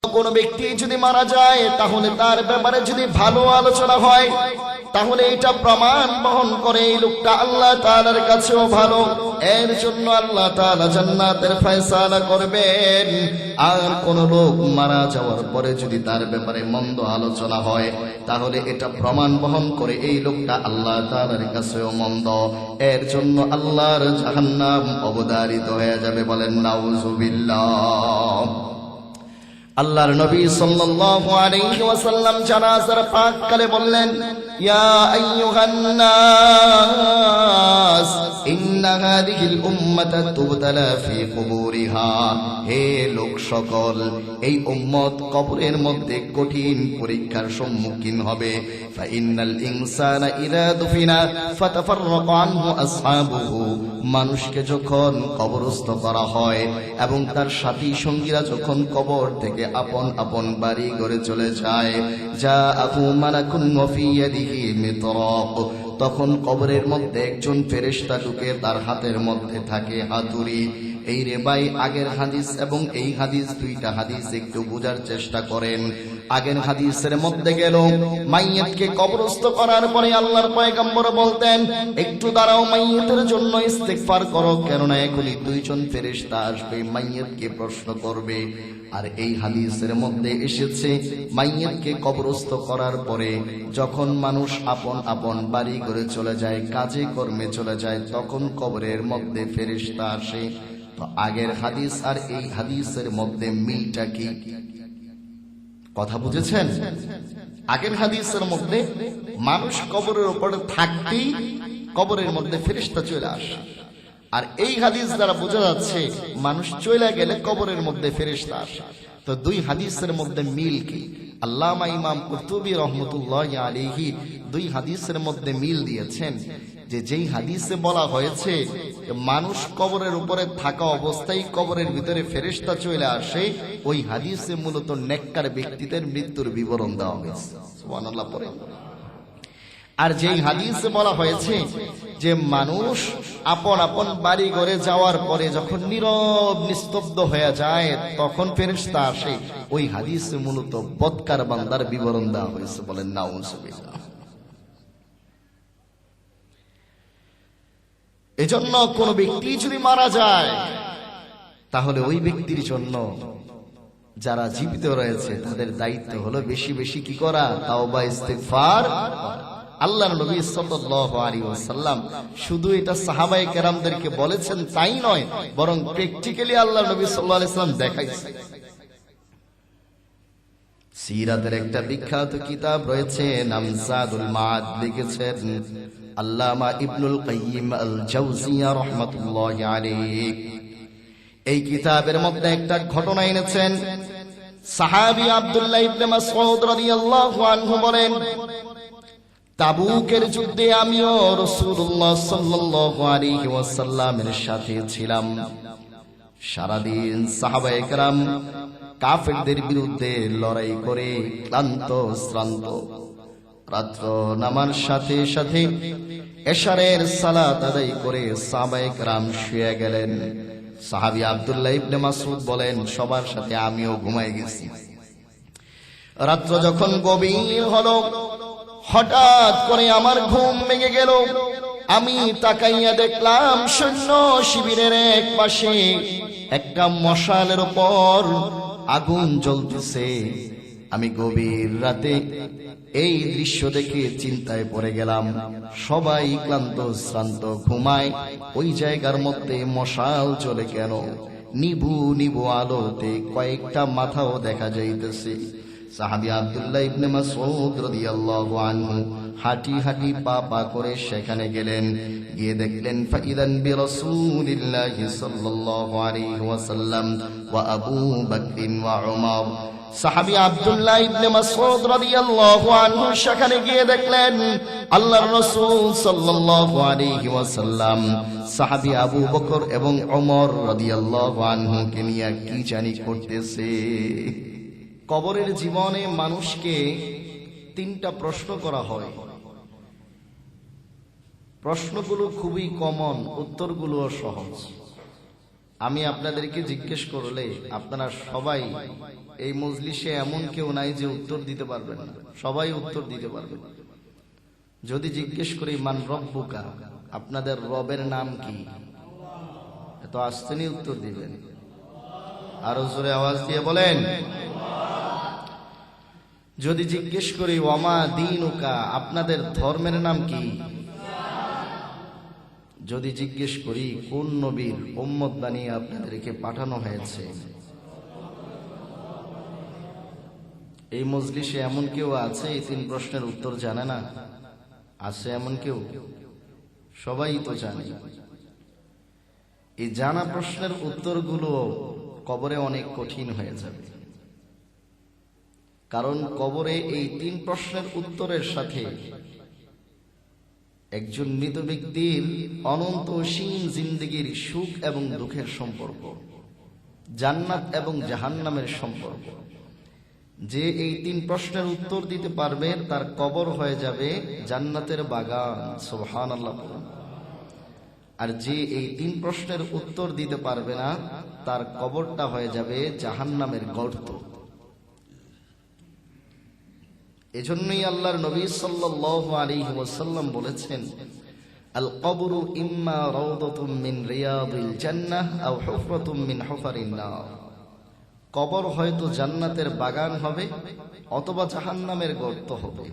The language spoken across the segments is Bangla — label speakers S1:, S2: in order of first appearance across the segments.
S1: কোন ব্যক্তি যদি মারা যায় তাহলে তার ব্যাপারে যদি ভালো আলোচনা হয় তাহলে এটা প্রমাণ বহন করে এই লোকটা আল্লাহ তাআলার কাছেও ভালো, এর জন্য আল্লাহ তাআলা জান্নাতের ফয়সালা করবেন। আর কোন লোক মারা যাওয়ার পরে যদি তার ব্যাপারে মন্দ আলোচনা হয় তাহলে এটা প্রমাণ বহন করে এই লোকটা আল্লাহ তাআলার কাছেও মন্দ, এর জন্য আল্লাহর জাহান্নাম অবধারিত হয়ে যাবে। বলেন নাউজুবিল্লাহ। আল্লাহর নবী সাল্লাল্লাহু আলাইহি ওয়াসাল্লাম জানাজার পাককালে বললেন, ইয়া আইয়ুহান নাস ইন্না হাযিহিল উম্মাতা তুবতালা ফি কুবুরিহা। হে লোক সকল, এই উম্মত কবরের মধ্যে কঠিন পরীক্ষার সম্মুখীন হবে। ফা ইন্নাল ইনসানা ইযা দুফিনা ফাতাফাররাকা আনহু আসহাবুহু। মানুষকে যখন কবরস্থ করা হয় এবং তার সাথী সঙ্গীরা যখন কবর থেকে আপন আপন বাড়ি ঘরে চলে যায়, জাআহু মালাকুন ওয়া ফি ইয়াদিহি মিতরাক। তখন কবরের মধ্যে একজন ফেরেশতা ঢুকে, তার হাতের মধ্যে থাকে হাতুড়ি। এই রে ভাই, আগের হাদিস এবং এই হাদিস, দুইটা হাদিস একটু বোঝার চেষ্টা করেন। আগের হাদিসের মধ্যে গেল মাইয়াতকে কবরস্থ করার পরে আল্লাহর পয়গম্বর বলতেন, একটু দাঁড়াও, মাইয়াতের জন্য ইস্তেগফার করো, কেননা এখনই দুইজন ফেরেশতা আসবে মাইয়াতকে প্রশ্ন করবে। আর এই হাদিসের মধ্যে এসেছে মাইয়াতকে কবরস্থ করার পরে যখন মানুষ আপন আপন বাড়ি ঘরে চলে যায়, কাজে কর্মে চলে যায়, তখন কবরের মধ্যে ফেরেশতা আসে। তো আগের হাদিস আর এই হাদিসের মধ্যে মিলটা কি? কথা বুঝেছেন? আগের হাদিসের মধ্যে মানুষ কবরের উপরে থাকতেই কবরের মধ্যে ফেরেশতা চলে আসে, আর এই হাদিস দ্বারা বোঝা যাচ্ছে মানুষ চলে গেলে কবরের মধ্যে ফেরেশতা আসে। তো দুই হাদিসের মধ্যে মিল কি? আল্লামা ইমাম কুরতুবী রাহমাতুল্লাহি আলাইহি দুই হাদিসের মধ্যে মিল দিয়েছেন যে যেই হাদিসে বলা হয়েছে মানুষ কবরের উপরে থাকা অবস্থায় কবরের ভিতরে ফেরেশতা চলে আসে, ওই হাদিসে মূলত নেককার ব্যক্তিদের মৃত্যুর বিবরণ দেওয়া হয়েছে। সুবহানাল্লাহ পড়ে। আর যেই হাদিসে বলা হয়েছে যে মানুষ আপন আপন বাড়ি ঘরে যাওয়ার পরে যখন নীরব নিস্তব্ধ হয়ে যায় তখন ফেরেশতা আসে, ওই হাদিসে মূলত বদকার বান্দার বিবরণ দেওয়া হয়েছে। বলেন নাউজুবিল্লাহ। এজন্য কোন ব্যক্তি যদি মারা যায় তাহলে ওই ব্যক্তির জন্য যারা জীবিত রয়েছে তাদের দায়িত্ব হলো বেশি বেশি কি করা? তাওবা ইস্তিগফার। আল্লাহর নবী সাল্লাল্লাহু আলাইহি ওয়াসাল্লাম শুধু এটা সাহাবায়ে কেরামদেরকে বলেছেন তাই নয়, বরং প্র্যাকটিক্যালি আল্লাহর নবী সাল্লাল্লাহু আলাইহি ওয়াসাল্লাম দেখাইছেন। সিরাতের একটা বিখ্যাত কিতাব রয়েছে, নাম জাদুল মাআদ, লিখেছেন আল্লামা ইবনুল কাইয়িম আল জাওজিয়া রাহমাতুল্লাহি আলাইহি। এই কিতাবের মধ্যে একটা ঘটনা এনেছেন। সাহাবী আব্দুল্লাহ ইবনে মাসউদ রাদিয়াল্লাহু আনহু বলেন, তাবুকের যুদ্ধে আমিও রাসূলুল্লাহ সাল্লাল্লাহু আলাইহি ওয়াসাল্লামের সাথে ছিলাম। সারাদিন সাহাবায়ে কেরাম কাফেরদের বিরুদ্ধে লড়াই করে ক্লান্ত শ্রান্ত। রাত্র নামার সাথে সাথে এশারের সালাত আদায় করে সাহাবায়ে কেরাম শুয়ে গেলেন। সাহাবী আব্দুল্লাহ ইবনে মাসউদ বলেন, সবার সাথে আমিও ঘুমায় গেছি। রাত্র যখন গভীর হলো, হঠাৎ করে আমার ঘুম ভেঙে গেল। আমি তাকাইয়া দেখলাম সৈন্য শিবিরের এক পাশে একটা মশালের উপর আগুন জ্বলতেছে। আমি গভীর রাতে এই দৃশ্য দেখে চিন্তায় পড়ে গেলাম। সবাই ক্লান্ত শ্রান্ত ঘুমায়, ওই জায়গার মধ্যে মশাল চলে কেন? নিভু নিভু আলোতে কয়েকটা মাথাও দেখা যাইতেছে। সাহাবী আব্দুল্লাহ ইবনে মাসউদ রাদিয়াল্লাহু আনহু হাঁটি হাঁটি পা পা করে সেখানে গেলেন। গিয়ে দেখলেন ফাইদান বিরাসূলিল্লাহি সাল্লাল্লাহু আলাইহি ওয়াসাল্লাম ওয়া আবু বকর ওয়া উমর। সাহাবী আব্দুল্লাহ ইবনে মাসউদ রাদিয়াল্লাহু আনহু সেখানে গিয়ে দেখলেন আল্লাহর রাসূল সাল্লাল্লাহু আলাইহি ওয়াসাল্লাম সাহাবী আবু বকর এবং ওমর রাদিয়াল্লাহু আনহুকে নিয়ে কি জানি করতেছে। কবরের জীবনে মানুষকে তিনটা প্রশ্ন করা হয়। প্রশ্নগুলো খুবই কমন, উত্তরগুলো সহজ। আমি আপনাদেরকে জিজ্ঞেস করলে আপনারা সবাই, এই মজলিসে এমন কেউ নাই যে উত্তর দিতে পারবেন না, সবাই উত্তর দিতে পারবেন। যদি জিজ্ঞেস করি মান রব্বুকা, আপনাদের রবের নাম কি, এত আস্তেনি উত্তর দিবেন। আরো জোরে আওয়াজ দিয়ে বলেন। যদি জিজ্ঞেস করি ওয়ামা দীনুকা, আপনাদের ধর্মের নাম কি, যদি জিজ্ঞেস করি কোন নবীর উম্মত বানিয়ে আপনাদেরকে পাঠানো হয়েছে, এই মজলিসে এমন কেউ আছে এই তিন প্রশ্নের উত্তর জানে না? আছে এমন কেউ? সবাই তো জানে। এই জানা প্রশ্নের উত্তরগুলো কবরে অনেক কঠিন হয়ে যাবে, কারণ কবরে এই তিন প্রশ্নের উত্তরের সাথে একজন মৃত ব্যক্তির অনন্ত অসীম জিন্দেগির সুখ এবং দুঃখের সম্পর্ক, জান্নাত এবং জাহান্নামের সম্পর্ক। যে এই তিন প্রশ্নের উত্তর দিতে পারবে তার কবর হয়ে যাবে জান্নাতের বাগান, সুবহানাল্লাহ। আর যে এই তিন প্রশ্নের উত্তর দিতে পারবে না তার কবরটা হয়ে যাবে জাহান্নামের গর্ত। এজন্যই আল্লাহর নবী সাল্লাল্লাহু আলাইহি ওয়াসাল্লাম বলেছেন, আল কবরু ইম্মা রাউদাতুম মিন রিয়াদিল জান্নাহ আও হুফরাতুম মিন হুফারিন নার। কবর হয়তো জান্নাতের বাগান হবে অথবা জাহান্নামের গর্ত হবে।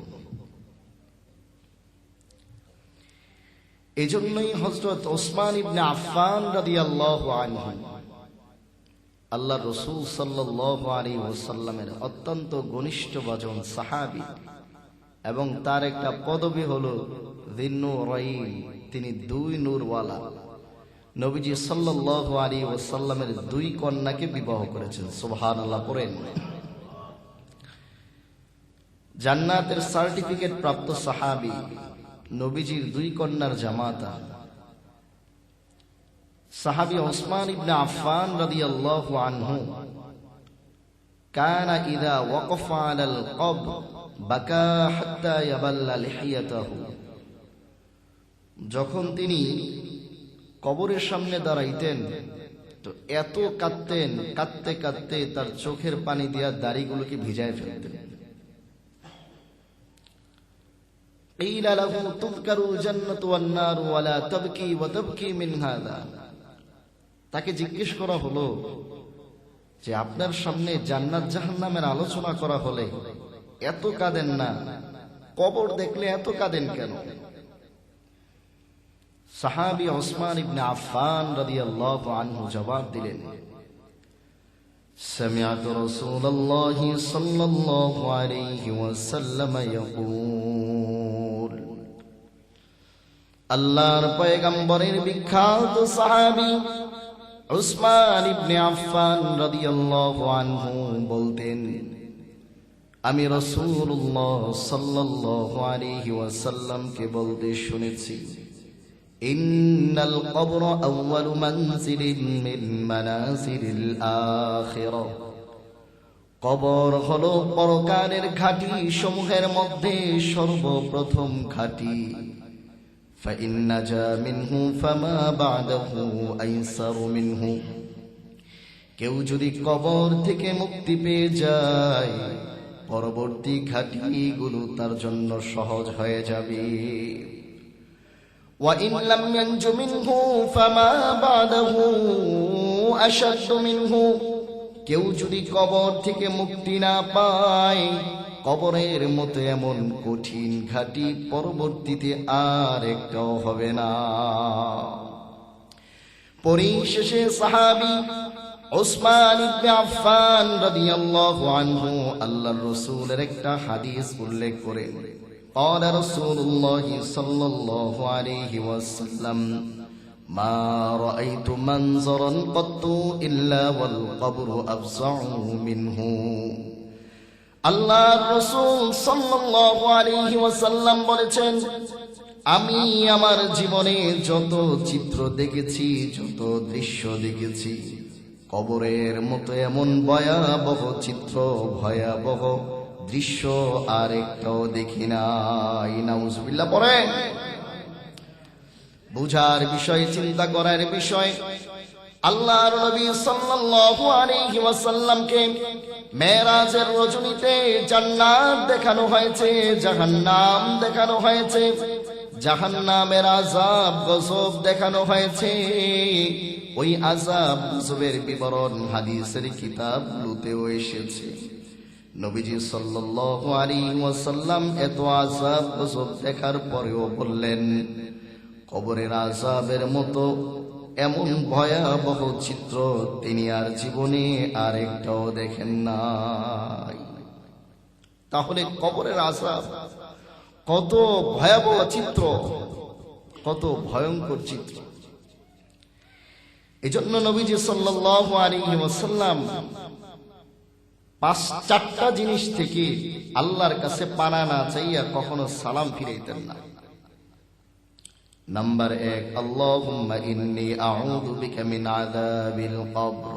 S1: এজন্যই হযরত ওসমান ইবনে আফফান রাদিয়াল্লাহু আনহু আল্লাহ রাসূল সাল্লাল্লাহু আলাইহি ওয়াসাল্লামের অত্যন্ত ঘনিষ্ঠ ভাজন সাহাবী, এবং তার একটা পদবী হলো যিন্নুরাইন, তিনি দুই নূরওয়ালা। নবীজি সাল্লাল্লাহু আলাইহি ওয়াসাল্লামের দুই কন্যাকে বিবাহ করেছেন, সুবহানাল্লাহ পড়েন। জান্নাতের সার্টিফিকেট প্রাপ্ত সাহাবী, নবীজির দুই কন্যার জামাতা সাহাবী ওসমান ইবনে আফফান রাদিয়াল্লাহু আনহু কানা ইযা ওয়াকাফা আলাল কবর বাকা হাত্তা ইয়াবাল্লা লিহিয়াতাহু। যখন তিনি কবরের সামনে দাঁড়াইতেন তো এত কাঁদতেন, কাঁদতে কাঁদতে তার চোখের পানি দিয়া দাড়িগুলোকে ভিজায় ফেলতেন। قيل له تذكر الجنة والنار ولا تبكي وتبكي من هذا। তাকে জিজ্ঞেস করা হলো যে আপনার সামনে জান্নাত জাহান্নামের আলোচনা করা হলে এত কাঁদেন না, কবর দেখলে এত কাঁদেন কেন? সাহাবী ওসমান ইবনে আফফান রাদিয়াল্লাহু আনহু জবাব দিলেন, সামিআতু রাসূলুল্লাহি সাল্লাল্লাহু আলাইহি ওয়াসাল্লাম ইয়াকুল। আল্লাহর পয়গম্বরের বিখ্যাত সাহাবী ওসমান ইবনে আফফান রাদিয়াল্লাহু আনহু বলতেন, আমি রাসূলুল্লাহ সাল্লাল্লাহু আলাইহি ওয়াসাল্লামকে বলতে শুনেছি, ইন্নাল কবর আউয়ালু মানজিলিন মিন মানাজিলিল আখিরাহ। কবর হলো পরকালের ঘাঁটি সমূহের মধ্যে সর্বপ্রথম ঘাঁটি। ফাইন নাজা মিনহু ফামা বা'দাহু আইসারু মিনহু। কেউ যদি কবর থেকে মুক্তি পেয়ে যায় পরবর্তী ঘাঁটিগুলো তার জন্য সহজ হয়ে যাবে। وَإِنْ لَمْ يَنْجُ مِنْهُ فَمَا بَعْدَهُ أَشَدُّ مِنْهُ। কেউ যদি কবর থেকে মুক্তি না পায় কবরের মতো এমন কঠিন ঘাঁটি পরবর্তীতে আর একটাও হবে না। পরিশেষে সাহাবী ওসমান ইবনে আফফান রাদিয়াল্লাহু আনহু আল্লাহর রাসূলের একটা হাদিস উল্লেখ করেন, قال رسول الله صلى الله عليه وسلم ما رأيت منظرا قط إلا والقبر أفزع منه। আল্লাহর রাসূল সাল্লাল্লাহু আলাইহি ওয়াসাল্লাম বলেছেন, আমি আমার জীবনে যত চিত্র দেখেছি, যত দৃশ্য দেখেছি, কবরের মতো এমন ভয়াবহ চিত্র, ভয়াবহ দৃশ্য আর একটাও দেখি নাই। নাউজুবিল্লাহ পড়েন। বুঝার বিষয়, চিন্তা করার বিষয়। আল্লাহর নবী সাল্লাল্লাহু আলাইহি ওয়াসাল্লামকে মেরাজের রজনীতে জান্নাত দেখানো হয়েছে, জাহান্নাম দেখানো হয়েছে, জাহান্নামের আযাব গজব দেখানো হয়েছে। ওই আযাব গজবের বিবরণ হাদিসের কিতাবগুলোতেও এসেছে। নবীজি সাল্লাল্লাহু আলাইহি ওয়াসাল্লাম এত আযাব গজব দেখার পরেও বললেন, কবরের আযাবের মতো এমন ভয়াবহ চিত্র তিনি আর জীবনে আর একটাও দেখেন নাই। তাহলে কবরের আযাব কত ভয়াবহ চিত্র, কত ভয়ঙ্কর চিত্র। এজন্য নবীজি সাল্লাল্লাহু আলাইহি ওয়াসাল্লাম চারটা জিনিস থেকে আল্লাহর কাছে পানা না চাইয়া কখনো সালাম ফিরাইতেন না। নাম্বার 1, আল্লাহুম্মা ইন্নী আউযু বিকা মিন আযাবিল কবর।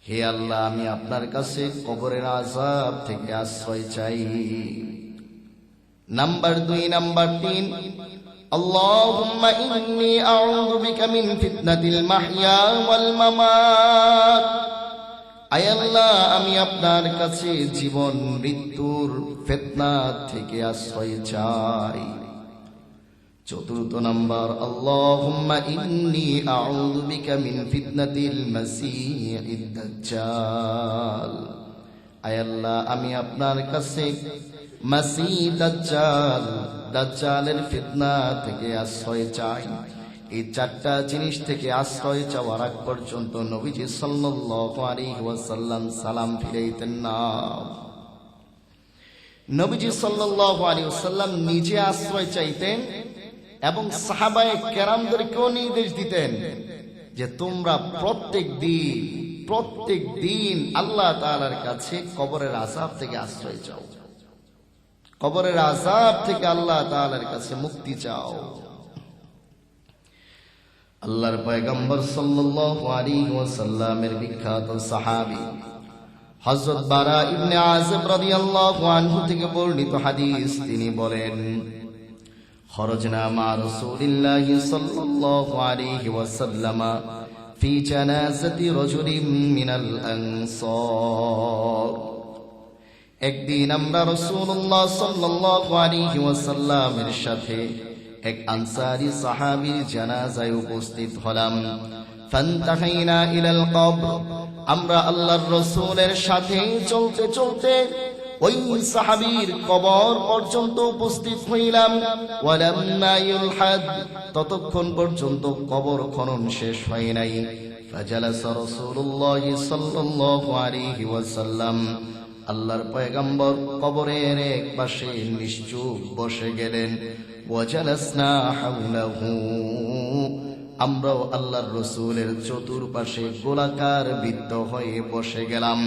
S1: হে আল্লাহ, আমি আপনার কাছে কবরের আযাব থেকে আশ্রয় চাই। নাম্বার 2, নাম্বার 3, আল্লাহুম্মা ইন্নী আউযু বিকা মিন ফিতনাতিল মাহইয়া ওয়াল মামাত। আয় আল্লাহ, আমি আপনার কাছে জীবন মৃত্যুর ফিতনা থেকে আশ্রয় চাই। চতুর্থ নাম্বার, আল্লাহুম্মা ইন্নী আউযু বিকা মিন ফিতনাতিল মাসীহিদ দাজ্জাল। আয় আল্লাহ, আমি আপনার কাছে মাসীহ দাজ্জাল, দাজ্জালের ফিতনা থেকে আশ্রয় চাই। এই চারটা জিনিস থেকে আশ্রয় চাওয়ার আগ পর্যন্ত নবীজি সাল্লাল্লাহু আলাইহি ওয়াসাল্লাম সালাম ফিরাইতেন না। নবীজি সাল্লাল্লাহু আলাইহি ওয়াসাল্লাম নিজে আশ্রয় চাইতেন এবং সাহাবায়ে কেরামদেরকেও নির্দেশ দিতেন যে তোমরা প্রত্যেক দিন আল্লাহ তাআলার কাছে কবরের আযাব থেকে আশ্রয় চাও, কবরের আযাব থেকে আল্লাহ তাআলার কাছে মুক্তি চাও। আল্লাহর পয়গম্বর সাল্লাল্লাহু আলাইহি ওয়াসাল্লামের বিখ্যাত সাহাবী হযরত বারা ইবনে আযিব রাদিয়াল্লাহু আনহু থেকে বর্ণিত হাদিস, তিনি বলেন, খরজনা মা রাসূলিল্লাহি সাল্লাল্লাহু আলাইহি ওয়াসাল্লাম ফি জানাজাতি রাজুলিন মিনাল আনসার। একদিন আমরা রাসূলুল্লাহ সাল্লাল্লাহু আলাইহি ওয়াসাল্লামের সাথে এক আনসারী সাহাবীর জানাজায় উপস্থিত হলাম। ফান্তাহাইনা ইলাল কবর, আমরা আল্লাহর রাসূলের সাথে চলতে চলতে ওই সাহাবীর কবর পর্যন্ত উপস্থিত হইলাম। ওয়ালাম্মা ইউলহাদ, ততক্ষণ পর্যন্ত কবর খনন শেষ হয় নাই। ফাজালাসা রাসূলুল্লাহ সাল্লাল্লাহু আলাইহি ওয়াসাল্লাম, আল্লাহর পয়গম্বর কবরের এক পাশে নিশ্চুপ বসে গেলেন। ওয়াজালাসনা হাওলাহু, আমরাও আল্লাহর রাসূলের চতুর্পাশে গোলাকার বৃত্ত হয়ে বসে গেলাম।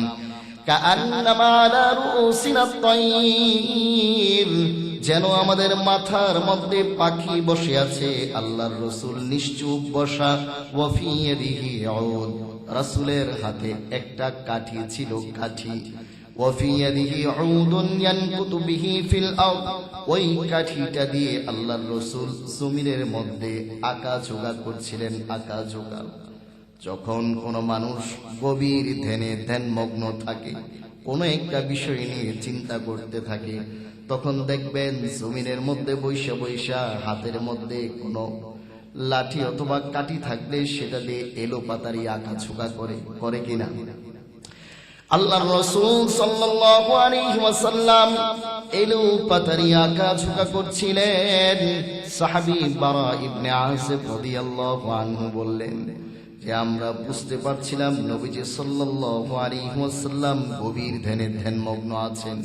S1: কাআন্নামা আলা রুউসিনা আত-তায়র, যেন আমাদের মাথার মধ্যে পাখি বসে আছে। আল্লাহর রাসূল নিশ্চুপ বসা। ওয়া ফি ইয়াদিহি উদ, রাসূলের হাতে একটা কাঠি ছিল, কাঠি। ওয়া ফি ইয়াদিহি উদুন ইয়ানকুতু বিহি ফিল আরদ, ওই কাঠিটা দিয়ে আল্লাহর রাসূল জমিনের মধ্যে আঁকাঝোঁকা করছিলেন, আঁকাঝোঁকা। যখন কোনো মানুষ গভীর ধ্যানমগ্ন থাকে, কোনো একটা বিষয় নিয়ে চিন্তা করতে থাকে, তখন দেখবেন জমিনের মধ্যে বৈশা বৈশা হাতের মধ্যে কোনো লাঠি অথবা কাঠি থাকলে সেটা দিয়ে এলো পাতারি আঁকাঝোঁকা করে কিনা। আল্লাহর রাসূল সাল্লাল্লাহু আলাইহি ওয়াসাল্লাম এলো পাতারি আঁকাঝোঁকা করছিলেন। সাহাবী বারা ইবনে আযিব রাদিয়াল্লাহু আনহু বললেন যে আমরা বুঝতে পারছিলাম নবীজি সাল্লাল্লাহু আলাইহি ওয়াসাল্লাম গভীর ধ্যানমগ্ন আছেন।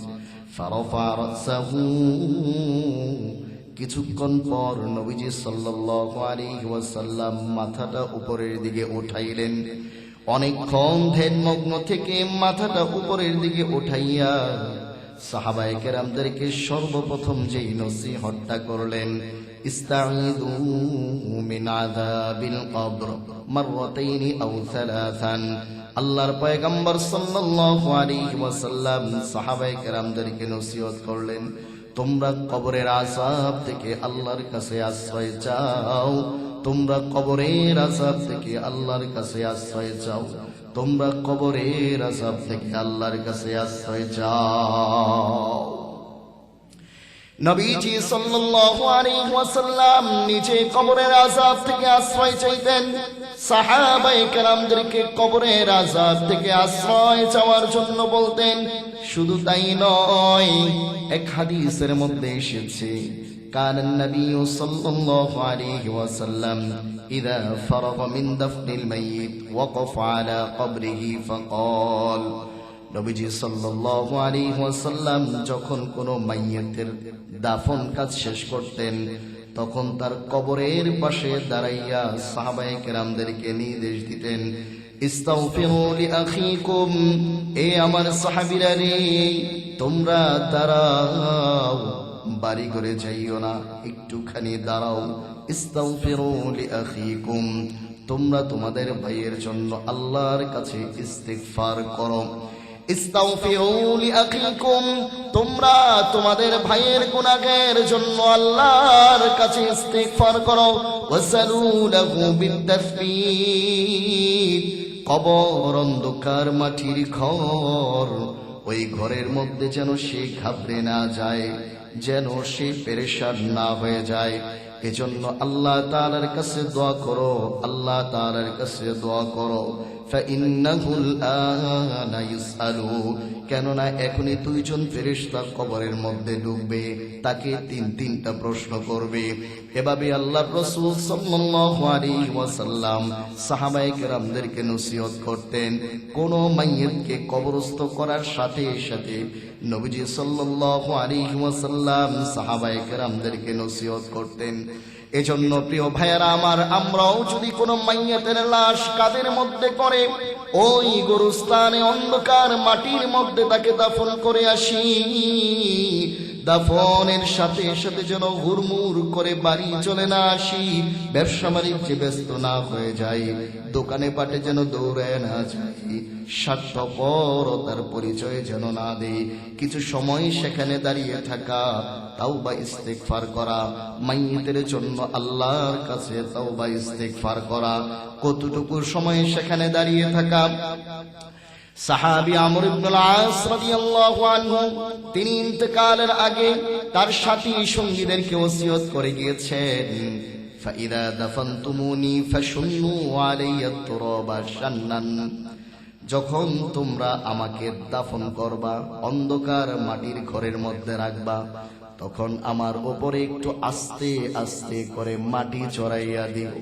S1: ফারাফা রাসাহু, কিছুক্ষণ পর নবীজি সাল্লাল্লাহু আলাইহি ওয়াসাল্লাম মাথাটা উপরের দিকে উঠাইলেন। অনেকক্ষণ ধ্যানমগ্ন থেকে মাথাটা উপরের দিকে উঠাইয়া সাহাবায়ে কেরামদেরকে সর্বপ্রথম যেই নসিহতটা করলেন, ইস্তাঈযু মিন আযাবিল কবর মাররাতাইনি আও সালাসান। আল্লাহর পয়গম্বর সাল্লাল্লাহু আলাইহি ওয়াসাল্লাম সাহাবায়ে কেরামদেরকে নসিহত করলেন, তোমরা কবরের আযাব থেকে আল্লাহর কাছে আশ্রয় চাও তোমরা কবরের আযাব থেকে আল্লাহর কাছে আশ্রয় চাও, তোমরা কবরের আযাব থেকে আল্লাহর কাছে আশ্রয় চাও। নবীজি সাল্লাল্লাহু আলাইহি ওয়াসাল্লাম নিজে কবরের আযাব থেকে আশ্রয় চাইতেন, সাহাবায়ে কেরামদেরকে কবরের আযাব থেকে আশ্রয় চাওয়ার জন্য বলতেন। শুধু তাই নয়, এক হাদিসের মধ্যে এসেছে, কানা নবী সাল্লাল্লাহু আলাইহি ওয়াসাল্লাম ইযা ফারাগা মিন দাফনিল মাইয়িত ওয়াকাফা আলা কবরিহি ফাকাল, নবীজি সাল্লাল্লাহু আলাইহি ওয়াসাল্লাম যখন কোনো মাইয়িতের দাফন কাজ শেষ করতেন, তখন তার কবরের পাশে দাঁড়াইয়া সাহাবায়ে কেরামদেরকে নির্দেশ দিতেন, ইস্তাগফিরু লিআখিকুম, এ আমার সাহাবীরা রে, তোমরা দাঁড়াও, বাড়ি করে যাইও না, একটুখানি দাঁড়াও। ইস্তাগফিরু লিআখিকুম, তোমরা তোমাদের ভাইয়ের জন্য আল্লাহর কাছে ইস্তিগফার করো। ইস্তাগফিরু লিআখিকুম, তোমরা তোমাদের ভাইয়ের গুনাহের জন্য আল্লাহর কাছে ইস্তিগফার করো। ওয়াসালু লাহু বিত্তাসবীত, কবর অন্ধকার মাটির ঘর, ওই ঘরের মধ্যে যেন সে ঘাবড়ে না যায়, যেন সে পেরেশান না হয়ে যায়। এজন্য আল্লাহ তাআলার কাছে দোয়া করো, আল্লাহ তাআলার কাছে দোয়া করো। ফাইন্নাহুল আনা ইউসআলু, কেননা এখনই দুইজন ফেরেশতা কবরের মধ্যে ঢুকবে, তাকে তিনটা প্রশ্ন করবে। এভাবে আল্লাহর রাসূল সাল্লাল্লাহু আলাইহি ওয়াসাল্লাম সাহাবায়ে কেরামদেরকে নসিহত করতেন। কোন মাইয়িতকে কবরস্থ করার সাথে সাথে নবীজি সাল্লাল্লাহু আলাইহি ওয়াসাল্লাম সাহাবায়ে কেরামদেরকে নসিহত করতেন। এজন্য প্রিয় ভাইয়েরা আমার, আমরাও যদি কোনো মাইয়িতের লাশ কাদের মধ্যে করে ওই গোরস্থানে অন্ধকার মাটির মধ্যে তাকে দাফন করে আসি, দাফনের সাথে সাথে যেন হুড়মুড় করে বাড়ি চলে না আসি, ব্যবসা বাণিজ্যে ব্যস্ত না হয়ে যাই, দোকানে পাটে যেন দৌড়ায় না যাই, স্বার্থপরতার পরিচয় যেন না দেই। কিছু সময় সেখানে দাঁড়িয়ে থাকা, তাওবা ইস্তিগফার করা, মাইয়িতের জন্য আল্লাহর কাছে তাওবা ইস্তিগফার করা। কতটুকু সময় সেখানে দাঁড়িয়ে থাকা? সাহাবী আমর ইবনুল আস রাদিয়াল্লাহু আনহু তিনি ইন্তেকালের আগে তার সাথী সঙ্গীদেরকে ওসিয়ত করে গিয়েছেন, ফাইদা দাফানতুমুনি ফাশুন্নু আলাইয়া তুরাবা শান্নান, যখন তোমরা আমাকে দাফন করবা, অন্ধকার মাটির ঘরের মধ্যে রাখবা, তখন আমার উপরে একটু আস্তে আস্তে করে মাটি চড়াইয়া দিও।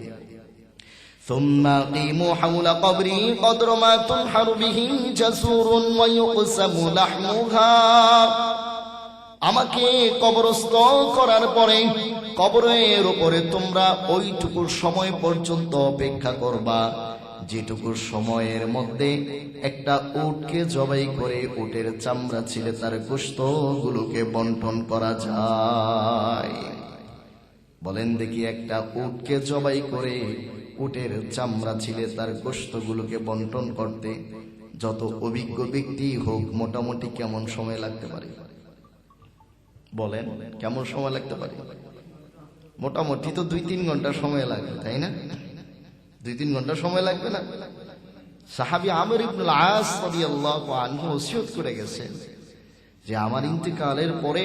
S1: ثم قيموا حول قبري قدر ما تنحر به جسور ويقسم لحمها, আমাকে কবরস্থ করার পরে কবরের উপরে তোমরা ওইটুকু সময় পর্যন্ত অপেক্ষা করবা, যেটুকু সময়ের মধ্যে একটা উটকে জবাই করে উটের চামড়া ছিলে তার গোশতগুলোকে বন্টন করা যায়। বলেন দেখি, একটা উটকে জবাই করে উটের চামড়া ছিলে তার গোশতগুলোকে বন্টন করতে যত অভিজ্ঞ ব্যক্তি হোক, মোটামুটি কেমন সময় লাগতে পারে? বলেন, কেমন সময় লাগতে পারে? মোটামুটি তো 2-3 ঘন্টা সময় লাগবে, তাই না? 2-3 ঘন্টা সময় লাগবে না? সাহাবী আমর ইবনুল আস রাদিয়াল্লাহু আনহু ওসিয়ত করে গেছেন যে আমার ইন্তেকালের পরে,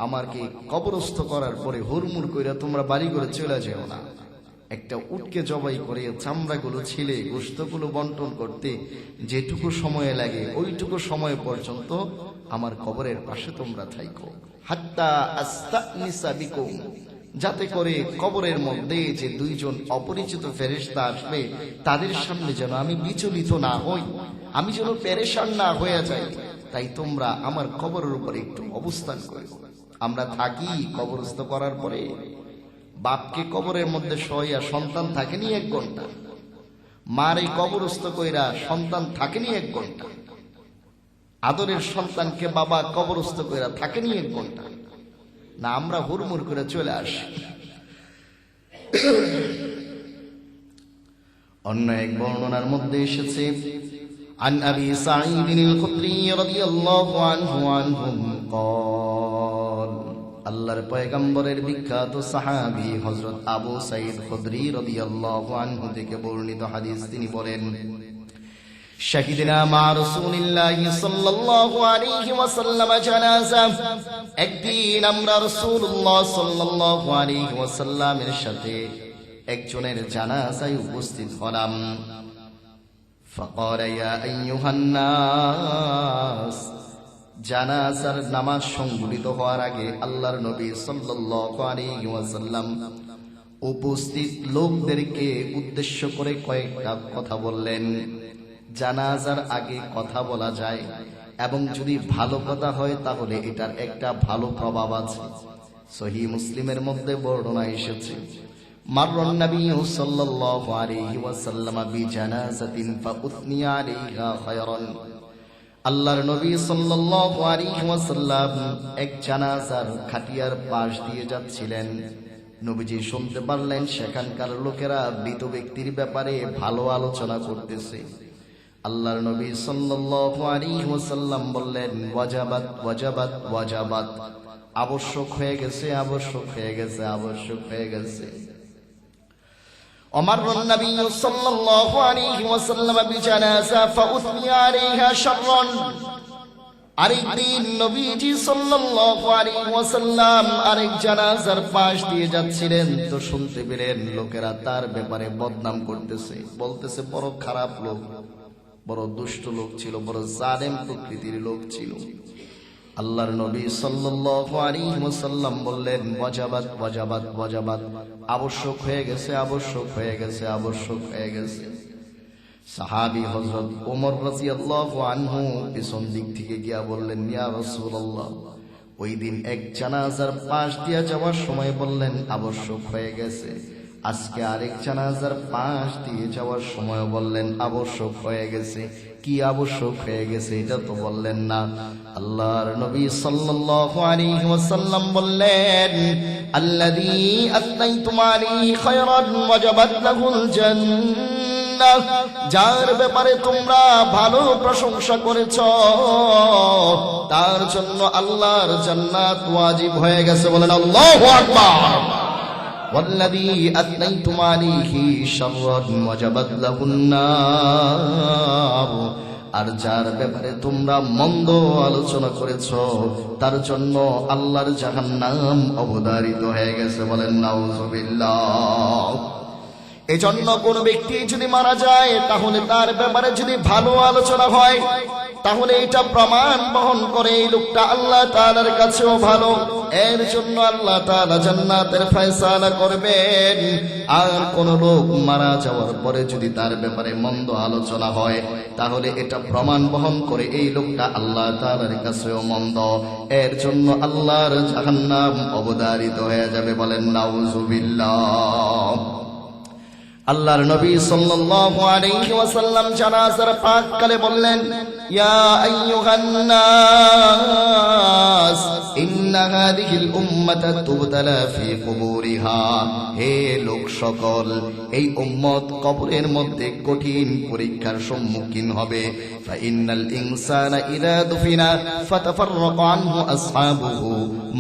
S1: আমাকে কবরস্থ করার পরে হুড়মুড় কইরা তোমরা বাড়ি করে চলে যেও না, একটা উটকে জবাই করে চামড়াগুলো ছিলে গোশতগুলো বন্টন করতে যেটুকু সময় লাগে ওইটুকু সময় পর্যন্ত আমার কবরের পাশে তোমরা থাইকো, হাত্তা আস্তানিসা বিকুম, যাতে করে কবরের মধ্যে যে দুইজন অপরিচিত ফেরেশতা আসবে তাদের সামনে যেন আমি বিচলিত না হই, আমি যেন পেরেশান না হয়ে যাই, তাই তোমরা আমার কবরের উপরে একটু অবস্থান করো। আমরা থাকি কবরস্থ করার পরে, বাপকে কবরের মধ্যে শোয়া সন্তান থাকেনি 1 ঘন্টা, মার এই কবরস্থ কইরা সন্তান থাকেনি 1 ঘন্টা, আদরের সন্তানকে বাবা কবরস্থ কইরা থাকেনি 1 ঘন্টা, না আমরা হুড়মুড় করে চলে আসি। অন্য এক বর্ণনার মধ্যে এসেছে, عن أبي سعيد الخدري رضي الله عنه قال আল্লাহর পয়গম্বরের বিখ্যাত সাহাবী হযরত আবু সাঈদ খুদরি রাদিয়াল্লাহু আনহু থেকে বর্ণিত হাদিস, তিনি বলেন, শাহিদনা মা রাসূলিল্লাহি সাল্লাল্লাহু আলাইহি ওয়াসাল্লাম জানাজা, একদিন আমরা রাসূলুল্লাহ সাল্লাল্লাহু আলাইহি ওয়াসাল্লামের সাথে একজনের জানাজায় উপস্থিত হলাম। ফাকাল ইয়া আইয়ুহান নাস, জানাজার নামাজ সংগঠিত হওয়ার আগে আল্লাহর নবী সাল্লাল্লাহু আলাইহি ওয়াসাল্লাম উপস্থিত লোকদেরকে উদ্দেশ্য করে কয়েকটা কথা বললেন। জানাজার আগে কথা বলা যায় এবং যদি ভালো কথা হয় তাহলে এটার একটা ভালো প্রভাব আছে। সহিহ মুসলিমের মধ্যে বর্ণনা এসেছে, মাররান নবী সাল্লাল্লাহু আলাইহি ওয়াসাল্লাম বিজানাজাতিন ফাউথনিয়া আলাইহা খায়রান। আল্লাহর নবী সাল্লাল্লাহু আলাইহি ওয়াসাল্লাম এক জানাজার খাটিয়ার পাশ দিয়ে যাচ্ছিলেন। নবীজি শুনতে পারলেন সেখানকার লোকেরা মৃত ব্যক্তির ব্যাপারে ভালো আলোচনা করতেছে। আল্লাহর নবী সাল্লাল্লাহু আলাইহি ওয়াসাল্লাম বললেন, ওয়াজাবাত ওয়াজাবাত ওয়াজাবাত, আবশ্যক হয়ে গেছে, আবশ্যক হয়ে গেছে, আবশ্যক হয়ে গেছে। ওমর নবী সাল্লাল্লাহু আলাইহি ওয়াসাল্লাম বিজানাজা ফাউথনিয়া আলাইহা শাররান। আরেকদিন নবীজি সাল্লাল্লাহু আলাইহি ওয়াসাল্লাম আরেক জানাজার পাশ দিয়ে যাচ্ছিলেন, তো শুনতে পেলেন লোকেরা তার ব্যাপারে বদনাম করতেছে, বলতেছে বড় খারাপ লোক, বড় দুষ্ট লোক ছিল, বড় জালেম প্রকৃতির লোক ছিল। আল্লাহর নবী সাল্লাল্লাহু আলাইহি ওয়াসাল্লাম বললেন, ওয়াজাবাত ওয়াজাবাত ওয়াজাবাত, আবশ্যক হয়ে গেছে, আবশ্যক হয়ে গেছে, আবশ্যক হয়ে গেছে। সাহাবী হযরত ওমর রাদিয়াল্লাহু আনহু পিছন দিক থেকে গিয়া বললেন, ইয়া রাসূলুল্লাহ, ওই দিন এক জানাজার পাশ দিয়ে যাওয়ার সময় বললেন আবশ্যক হয়ে গেছে, আজকে আরেক জানাজার পাশ দিয়ে যাওয়ার সময় বললেন আবশ্যক হয়ে গেছে। কি আবশ্যক হয়ে গেছে এটা তো বললেন না। আল্লাহর নবী সাল্লাল্লাহু আলাইহি ওয়াসাল্লাম বললেন, আল্লাযী আতনাইতুম আলাইহি খায়রান ওয়াজাবাত লাহুল জান্নাহ, যার ব্যাপারে তোমরা ভালো প্রশংসা করেছো তার জন্য আল্লাহর জান্নাত ওয়াজিব হয়ে গেছে। বলেন আল্লাহু আকবার। ওয়াল্লাযী আতনাইতুম আলাইহি শাররান ওয়াজাবাত লাহুন নার, আর যার ব্যাপারে তোমরা মন্দ আলোচনা করেছো তার জন্য আল্লাহর জাহান্নাম অবধারিত হয়ে গেছে। বলেন নাউযুবিল্লাহ। এজন্য কোন ব্যক্তি যদি মারা যায় তাহলে তার ব্যাপারে যদি ভালো আলোচনা হয় তাহলে এটা প্রমাণ বহন করে এই লোকটা আল্লাহ তাআলার কাছেও ভালো, এর জন্য আল্লাহ তাআলা জান্নাতের ফয়সালা করবেন। আর কোন লোক মারা যাওয়ার পরে যদি তার ব্যাপারে মন্দ আলোচনা হয় তাহলে এটা প্রমাণ বহন করে এই লোকটা আল্লাহ তাআলার কাছেও মন্দ, এর জন্য আল্লাহর জাহান্নাম অবধারিত হয়ে যাবে। বলেন নাউযুবিল্লাহ। আল্লাহর নবী সাল্লাল্লাহু আলাইহি ওয়াসাল্লাম জানাজার পাককালে বললেন, ইয়া আইয়ুহান নাস ইন্না হাযিহিল উম্মাতা তুবতালা ফি কুবুরিহা, হে লোক সকল, এই উম্মত কবরের মধ্যে কঠিন পরীক্ষার সম্মুখীন হবে। ফাইন্নাল ইনসানা ইযা দুফিনা ফাতাফাররাকু আনহু আসহাবুহু,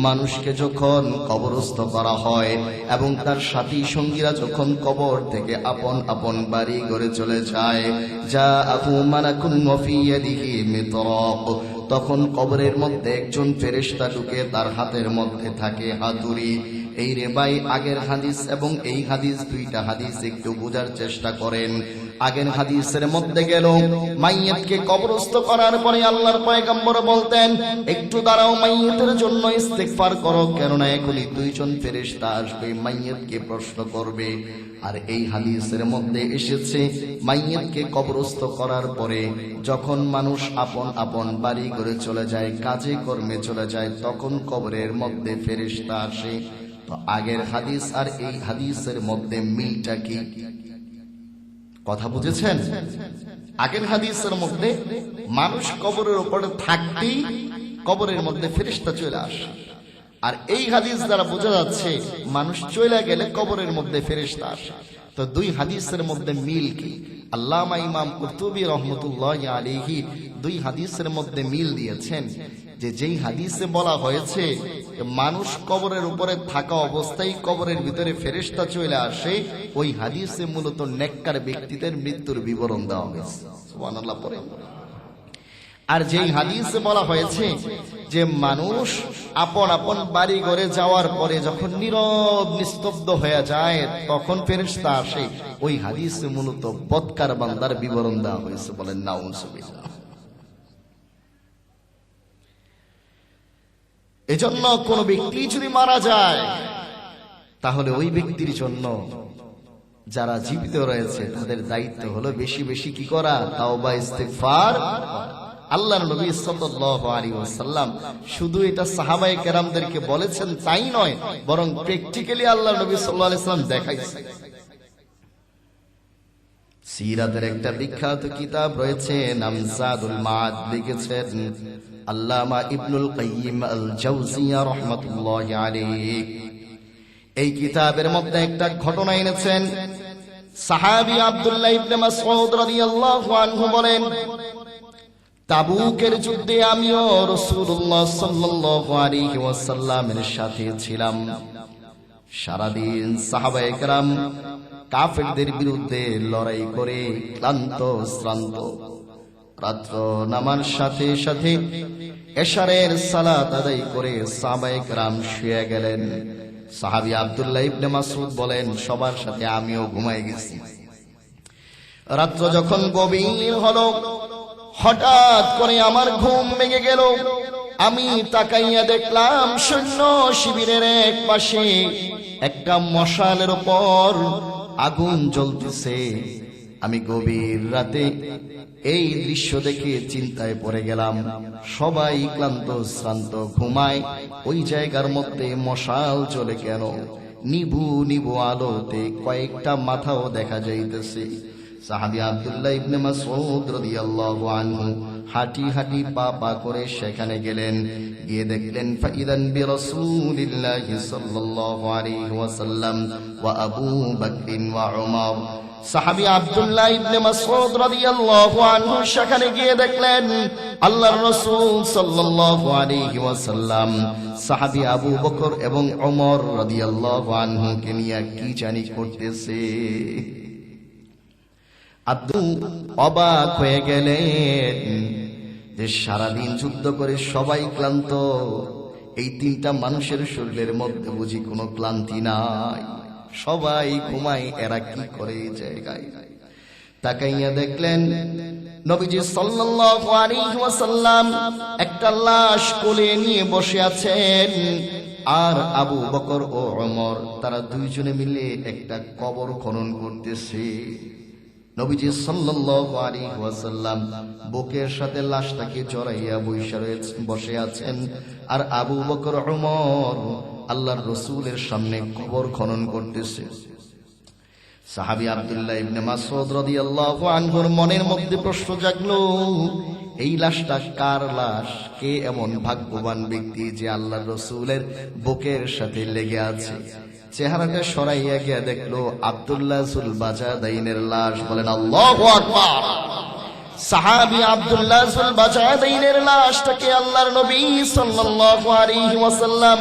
S1: মানুষকে যখন কবরস্থ করা হয় এবং তার সাথী সঙ্গীরা যখন কবর থেকে আপন আপন বাড়ি ঘরে চলে যায়, জাআহু মালাকুন ওয়া ফি ইয়াদিহি মিতরাক, তখন কবরের মধ্যে একজন ফেরেশতা ঢুকে, তার হাতের মধ্যে থাকে হাতুড়ি। এই রে ভাই, আগের হাদিস এবং এই হাদিস, দুইটা হাদিস একটু বোঝার চেষ্টা করেন। আগের হাদিসের মধ্যে গেল মাইয়াতকে কবরস্থ করার পরে আল্লাহর পয়গম্বর বলতেন, একটু দাঁড়াও, মাইয়াতের জন্য ইস্তেগফার করো, কেননা এখনই দুইজন ফেরেশতা আসবে, মাইয়াতকে প্রশ্ন করবে। আর এই হাদিসের মধ্যে এসেছে মাইয়াতকে কবরস্থ করার পরে যখন মানুষ আপন আপন বাড়ি ঘরে চলে যায়, কাজে কর্মে চলে যায়, তখন কবরের মধ্যে ফেরেশতা আসে। তো আগের হাদিস আর এই হাদিসের মধ্যে মিলটা কি? কথা বুঝেছেন? আগের হাদিসের মধ্যে মানুষ কবরের উপরে থাকতেই কবরের মধ্যে ফেরেশতা চলে আসে, আর এই হাদিস দ্বারা বোঝা যাচ্ছে মানুষ চলে গেলে কবরের মধ্যে ফেরেশতা আসে। তো দুই হাদিসের মধ্যে মিল কি? আল্লামা ইমাম কুরতুবী রাহমাতুল্লাহি আলাইহি দুই হাদিসের মধ্যে মিল দিয়েছেন। যে যেই হাদিসে বলা হয়েছে মানুষ কবরের উপরে থাকা অবস্থায় কবরের ভিতরে ফেরেশতা চলে আসে, ওই হাদিসে মূলত নেককার ব্যক্তিদের মৃত্যুর বিবরণ দেওয়া হয়েছে। সুবহানাল্লাহ পড়ে। আর যেই হাদিসে বলা হয়েছে যে মানুষ আপন আপন বাড়ি ঘরে যাওয়ার পরে যখন নীরব নিস্তব্ধ হয়ে যায় তখন ফেরেশতা আসে, ওই হাদিসে মূলত বদকার বান্দার বিবরণ দেওয়া হয়েছে। বলেন নাউজুবিল্লাহ। এজন্য কোন ব্যক্তি যদি মারা যায় তাহলে ওই ব্যক্তির জন্য যারা জীবিত রয়েছে তাদের দায়িত্ব হলো বেশি বেশি কি করা? তাওবা ইস্তিগফার। আল্লাহর নবী সাল্লাল্লাহু আলাইহি ওয়াসাল্লাম শুধু এটা সাহাবায়ে কেরামদেরকে বলেছেন তাই নয়, বরং প্র্যাকটিক্যালি আল্লাহর নবী সাল্লাল্লাহু আলাইহি ওয়াসাল্লাম দেখাইছেন। সিরাতের একটা বিখ্যাত কিতাব রয়েছে, নাম জাদুল মাআদ, লিখেছেন আল্লামা ইবনুল কাইয়িম আল জাওজিয়া রাহমাতুল্লাহি আলাইহি। এই কিতাবের মধ্যে একটা ঘটনা এনেছেন। সাহাবী আব্দুল্লাহ ইবনে মাসউদ রাদিয়াল্লাহু আনহু বলেন, তাবুকের যুদ্ধে আমিও রাসূলুল্লাহ সাল্লাল্লাহু আলাইহি ওয়াসাল্লামের সাথে ছিলাম। সারাদিন সাহাবায়ে কেরাম কাফেরদের বিরুদ্ধে লড়াই করে ক্লান্ত শ্রান্ত। রাত্র নামার সাথে সাথে এশারের সালাত আদায় করে সাহাবায়ে কেরাম শুয়ে গেলেন। সাহাবী আব্দুল্লাহ ইবনে মাসউদ বলেন, সবার সাথে আমিও ঘুমায় গেছি। রাত্র যখন গভীর হলো, হঠাৎ করে আমার ঘুম ভেঙে গেল। আমি তাকাইয়া দেখলাম সৈন্য শিবিরের এক পাশে একটা মশালের উপর আগুন জ্বলতেছে। আমি গভীর রাতে এই দৃশ্য দেখে চিন্তায় পড়ে গেলাম। সবাই ক্লান্ত শ্রান্ত ঘুমায়, ওই জায়গার মধ্যে মশাল জ্বলে কেন? নিভু নিভু আলোতে কয়েকটা মাথাও দেখা যাইতেছে। সাহাবী আব্দুল্লাহ ইবনে মাসউদ রাদিয়াল্লাহু আনহু হাঁটি হাঁটি পা পা করে সেখানে গেলেন। গিয়ে দেখলেন ফাইদান বিরাসূলিল্লাহি সাল্লাল্লাহু আলাইহি ওয়াসাল্লাম ওয়া আবু বকর ওয়া উমর। সাহাবী আব্দুল্লাহ ইবনে মাসউদ রাদিয়াল্লাহু আনহু সেখানে গিয়ে দেখলেন আল্লাহর রাসূল সাল্লাল্লাহু আলাইহি ওয়াসাল্লাম সাহাবী আবু বকর এবং ওমর রাদিয়াল্লাহু আনহুকে নিয়ে কি জানি করতেছে। আব্দুল অবাক হয়ে গেলেন যে সারাদিন যুদ্ধ করে সবাই ক্লান্ত, এই তিনটা মানুষের শরীরের মধ্যে বুঝি কোনো ক্লান্তি নাই, সবাই ঘুমায়, এরা কি করে এই জায়গায়? তাকাইয়া দেখলেন নবীজি সাল্লাল্লাহু আলাইহি ওয়াসাল্লাম একটা লাশ কোলে নিয়ে বসে আছেন, আর আবু বকর ও ওমর তারা দুইজনে মিলে একটা কবর খনন করতেছে। নবীজি সাল্লাল্লাহু আলাইহি ওয়াসাল্লাম বুকের সাথে লাশটাকে জড়াইয়া বসে আছেন, আর আবু বকর ওমর আল্লাহর রাসূলের সামনে কবর খনন করতেছে। সাহাবী আব্দুল্লাহ ইবনে মাসউদ রাদিয়াল্লাহু আনহুর মনের মধ্যে প্রশ্ন জাগলো, এই লাশটা কার লাশ? কে এমন ভাগ্যবান ব্যক্তি যে আল্লাহর রাসূলের বুকের সাথে লেগে আছে? চেহারাটা সরাইয়া গিয়া দেখলো আব্দুল্লাহ যুল বাজাদাইনের লাশ। বলেন আল্লাহু আকবার। সাহাবী আব্দুল্লাহ যুল বাজাদাইনের লাশটাকে আল্লাহর নবী সাল্লাল্লাহু আলাইহি ওয়াসাল্লাম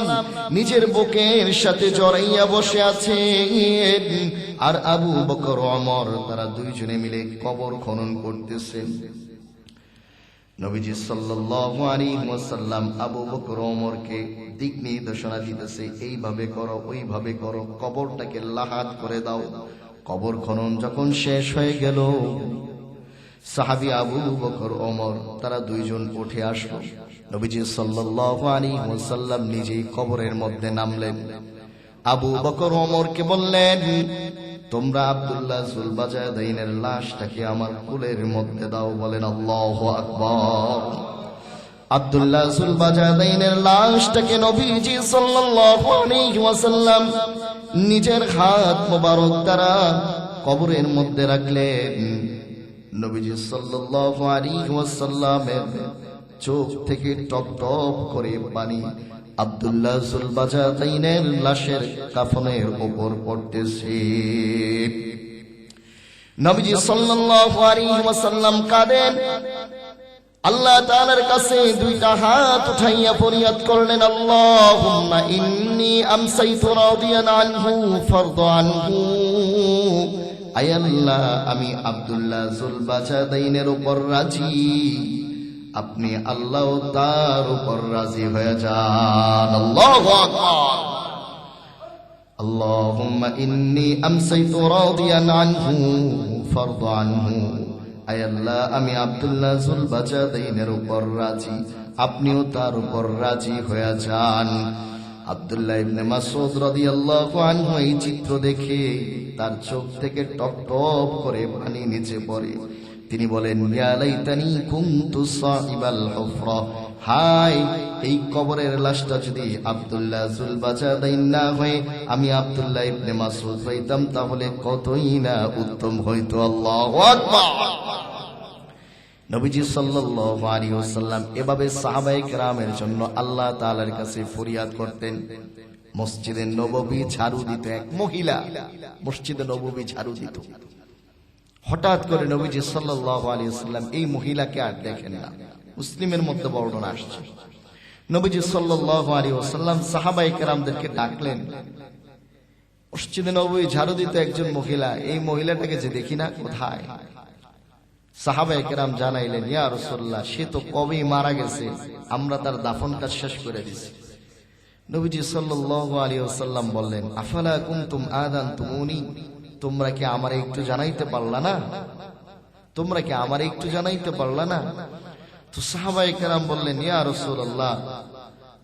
S1: নিজের বুকের সাথে জড়াইয়া বসে আছেন, আর আবু বকর ওমর তারা দুইজনে মিলে কবর খনন করতেছেন। নবীজি সাল্লাল্লাহু আলাইহি ওয়াসাল্লাম আবু বকর ওমরকে দিক নির্দেশনা দিতেছে, এইভাবে করো, ওইভাবে করো, কবরটাকে লাহাত করে দাও। কবর খনন যখন শেষ হয়ে গেল, সাহাবী আবু বকর ওমর তারা দুইজন উঠে আসলো। নবীজি সাল্লাল্লাহু আলাইহি ওয়াসাল্লাম নিজেই কবরের মধ্যে নামলেন। আবু বকর ওমরকে বললেন, তোমরা আব্দুল্লাহ যুল বাজাদাইনের লাশটাকে আমার কোলের মধ্যে দাও। বলেন আল্লাহু আকবার। আব্দুল্লাহ যুল বাজাদাইনের লাশটাকে নবীজি সাল্লাল্লাহু আলাইহি ওয়াসাল্লাম নিজের হাত মোবারক দ্বারা কবরের মধ্যে রাখলেন। নবীজি সাল্লাল্লাহু আলাইহি ওয়াসাল্লামের চোখ থেকে টপ টপ করে পানি আব্দুল্লাহ যুল বাজাদাইনের লাশের কাফনের উপর পড়তেছে। নবীজি সাল্লাল্লাহু আলাইহি ওয়াসাল্লাম কাঁদেন, আল্লাহ তাআলার কাছে দুইটা হাত উঠাইয়া ফরিয়াদ করলেন, আল্লাহুম্মা ইন্নী আমসাইতু রাদিয়ান আনহু ফারদু আনহু। আয় আল্লাহ, আমি আব্দুল্লাহ যুলবাজাদাইনের উপর রাজি, আপনি আল্লাহ তার উপর রাজি হয়ে যান। আল্লাহু আকবার। আল্লাহুম্মা ইন্নী আমসাইতু রাদিয়ান আনহু ফারদু আনহু। আয় আল্লাহ, আমি আব্দুল্লাহ যুলবাজাদাইনের উপর রাজি, আপনিও তার উপর রাজি হয়ে যান। আব্দুল্লাহ ইবনে মাসউদ রাদিয়াল্লাহু আনহু এই চিত্র দেখে তার চোখ থেকে টপ টপ করে পানি নিচে পড়ে। তিনি বলেন, ইয়া লাইতানি কুনতু সাইবাল হুফরা। হায়, এই কবরের লাশটা যদি আব্দুল্লাহ যুলবাজাদাইন না হয়ে আমি আব্দুল্লাহ ইবনে মাসউদ হইতাম, তাহলে কতই না উত্তম হইতো। আল্লাহু আকবার। নবীজি সাল্লাল্লাহু আলাইহি ওয়াসাল্লাম এভাবে সাহাবায়ে কেরামের জন্য আল্লাহ তাআলার কাছে ফরিয়াদ করতেন। মসজিদে নববী ঝাড়ু দিত এক মহিলা, মসজিদে নববী ঝাড়ু দিত। হঠাৎ করে নবীজি সাল্লাল্লাহু আলাইহি ওয়াসাল্লাম এই মহিলাকে আর দেখেন না। মুসলিমের মধ্যে বর্ণনা আসছে, নবীজি সাল্লাল্লাহু আলাইহি ওয়াসাল্লাম সাহাবায়ে কেরামদেরকে ডাকলেন। মসজিদে নববী ঝাড়ু দিত একজন মহিলা, এই মহিলাটাকে যে দেখি না, কোথায়? সাহাবায়ে কেরাম জানাইলেন, ইয়া রাসূলুল্লাহ, সে তো কবেই মারা গেছে, আমরা তার দাফন কাজ শেষ করে দিয়েছি। নবীজি সাল্লাল্লাহু আলাইহি ওয়াসাল্লাম বললেন, আফালা কুনতুম আযানতুমুনি, তোমরা কি আমারে একটু জানাইতে পারলা না? তোমরা কি আমারে একটু জানাইতে পারলা না? তো সাহাবায়ে কেরাম বললেন, ইয়া রাসূলুল্লাহ,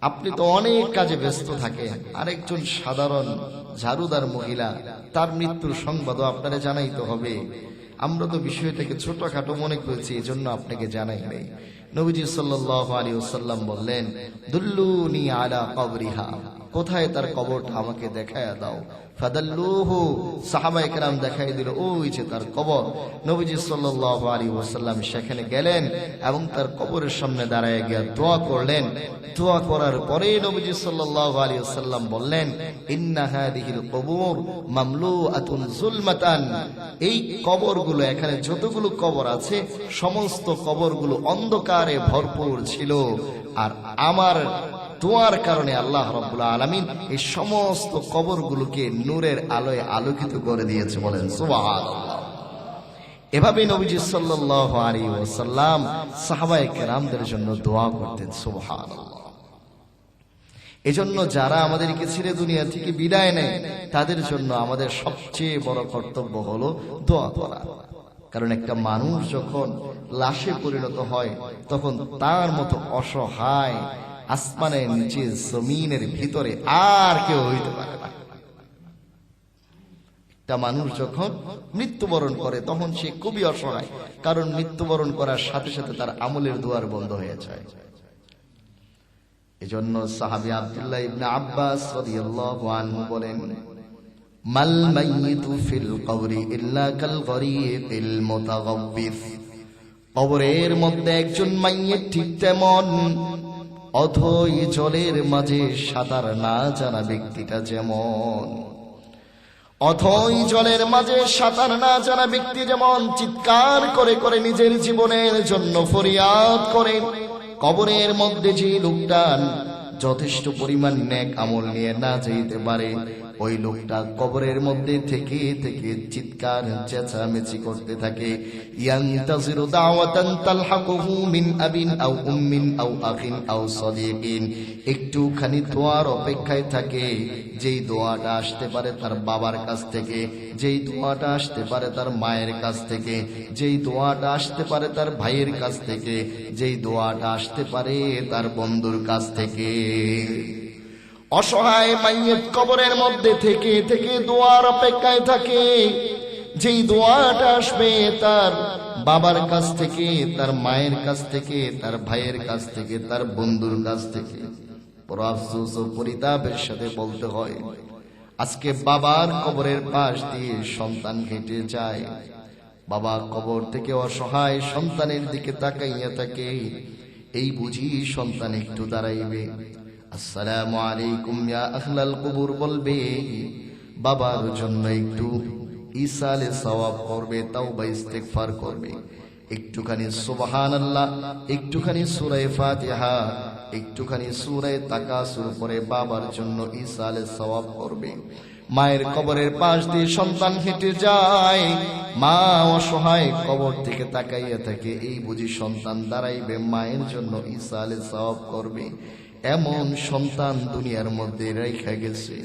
S1: আপনি তো অনেক কাজে ব্যস্ত থাকেন, আরেকজন সাধারণ ঝাড়ুদার মহিলা, তার মৃত্যুর সংবাদও আপনারে জানাইতে হবে। আমরা তো বিষয়টাকে ছোটখাটো মনে করেছি, এজন্য আপনাকে জানাই নাই। নবীজি সাল্লাল্লাহু আলাইহি ওয়াসাল্লাম বললেন, দুল্লুনি আলা কবরিহা, কোথায় তার কবরটা আমাকে দেখায়া দাও। ফাদাল্লুহু, সাহাবায়ে কেরাম দেখাই দিল, ওই যে তার কবর। নবীজি সাল্লাল্লাহু আলাইহি ওয়াসাল্লাম সেখানে গেলেন এবং তার কবরের সামনে দাঁড়ায় গিয়ে দোয়া করলেন। দোয়া করার পরে নবীজি সাল্লাল্লাহু আলাইহি ওয়াসাল্লাম বললেন, ইন্না হাদিহিল কুবুর মামলুআতুন যুলমাতান, এই কবরগুলো, এখানে যতগুলো কবর আছে সমস্ত কবরগুলো অন্ধকারে ভরপুর ছিল, আর আমার দোয়ার কারণে আল্লাহ রাব্বুল আলামিন এই সমস্ত কবরগুলোকে নূরের আলোয় আলোকিত করে দিয়েছে। বলেন সুবহানাল্লাহ। এভাবে নবীজি সাল্লাল্লাহু আলাইহি ওয়াসাল্লাম সাহাবায়ে কেরামদের জন্য দোয়া করতেন। সুবহানাল্লাহ। এজন্য যারা আমাদেরকে ছেড়ে দুনিয়া থেকে বিদায় নেয়, তাদের জন্য আমাদের সবচেয়ে বড় কর্তব্য হলো দোয়া করা। কারণ একটা মানুষ যখন লাশে পরিণত হয়, তখন তার মতো অসহায় আসমানের নিচে জমিনের ভিতরে আর কেউ হইতে পারে না। একটা মানুষ যখন মৃত্যুবরণ করে তখন সে খুবই অসহায়, কারণ মৃত্যুবরণ করার সাথে সাথে তার আমলের দুয়ার বন্ধ হয়ে যায়। এজন্য সাহাবী আব্দুল্লাহ ইবনে আব্বাস রাদিয়াল্লাহু আনহু বলেন, মাল মাইয়িতু ফিল কবরি ইল্লা কাল গরীকিল মুতাগাব্বিস, কবরের মধ্যে একজন মাইয়িত ঠিক তেমন অথই জলের মাঝে সাঁতার না জানা ব্যক্তিটা যেমন। অথই জলের মাঝে সাঁতার না জানা ব্যক্তি যেমন চিৎকার করে করে নিজের জীবনের জন্য ফরিয়াদ করে, কবরের মধ্যে যে লোকটা যথেষ্ট পরিমাণ নেক আমল নিয়ে না যেতে পারে, ওই লোকটা কবরের মধ্যে থেকে থেকে চিৎকার চেঁচামেচি করতে থাকে। ইয়ান্তাজিরু দাওয়াতান তালহাকুহু মিন আবিন আও উম্মিন আও আখিন আও সাদিকিন, একটুখানি দোয়ার অপেক্ষায় থাকে, যেই দোয়াটা আসতে পারে তার বাবার কাছ থেকে, যেই দোয়াটা আসতে পারে তার মায়ের কাছ থেকে, যেই দোয়াটা আসতে পারে তার ভাইয়ের কাছ থেকে, যেই দোয়াটা আসতে পারে তার বন্ধুর কাছ থেকে। অসহায় মাইয়িত কবরের মধ্যে থেকে থেকে দোয়ার অপেক্ষায় থাকে, যেই দোয়াটা আসবে তার বাবার কাছ থেকে, তার মায়ের কাছ থেকে, তার ভাইয়ের কাছ থেকে, তার বন্ধুর কাছ থেকে। বড় আফসোস ও পরিতাপের সাথে বলতে হয়, আজকে বাবার কবরের পাশ দিয়ে সন্তান হেঁটে যায়, বাবা কবর থেকে অসহায় সন্তানের দিকে তাকাইয়া থাকে, এই বুঝি সন্তান একটু দাঁড়াইবে, আসসালামু আলাইকুম ইয়া আহলাল কুবুর বলবে, বাবার জন্য একটু ইসালে সওয়াব করবে, তাওবা ইস্তেগফার করবে। একটুখানি সুবহানাল্লাহ, একটুখানি সূরা ফাতিহা, একটুখানি সূরা তাকাসুর পরে বাবার জন্য ইসালে সওয়াব করবে। মায়ের কবরের পাশ দিয়ে সন্তান হেঁটে যায়, মা অসহায় কবর থেকে তাকাইয়া থাকে, এই বুঝি সন্তান দাঁড়াইবে মায়ের জন্য ইসালে সওয়াব করবে। এমন সন্তান দুনিয়ার মধ্যে রেখা গেছে।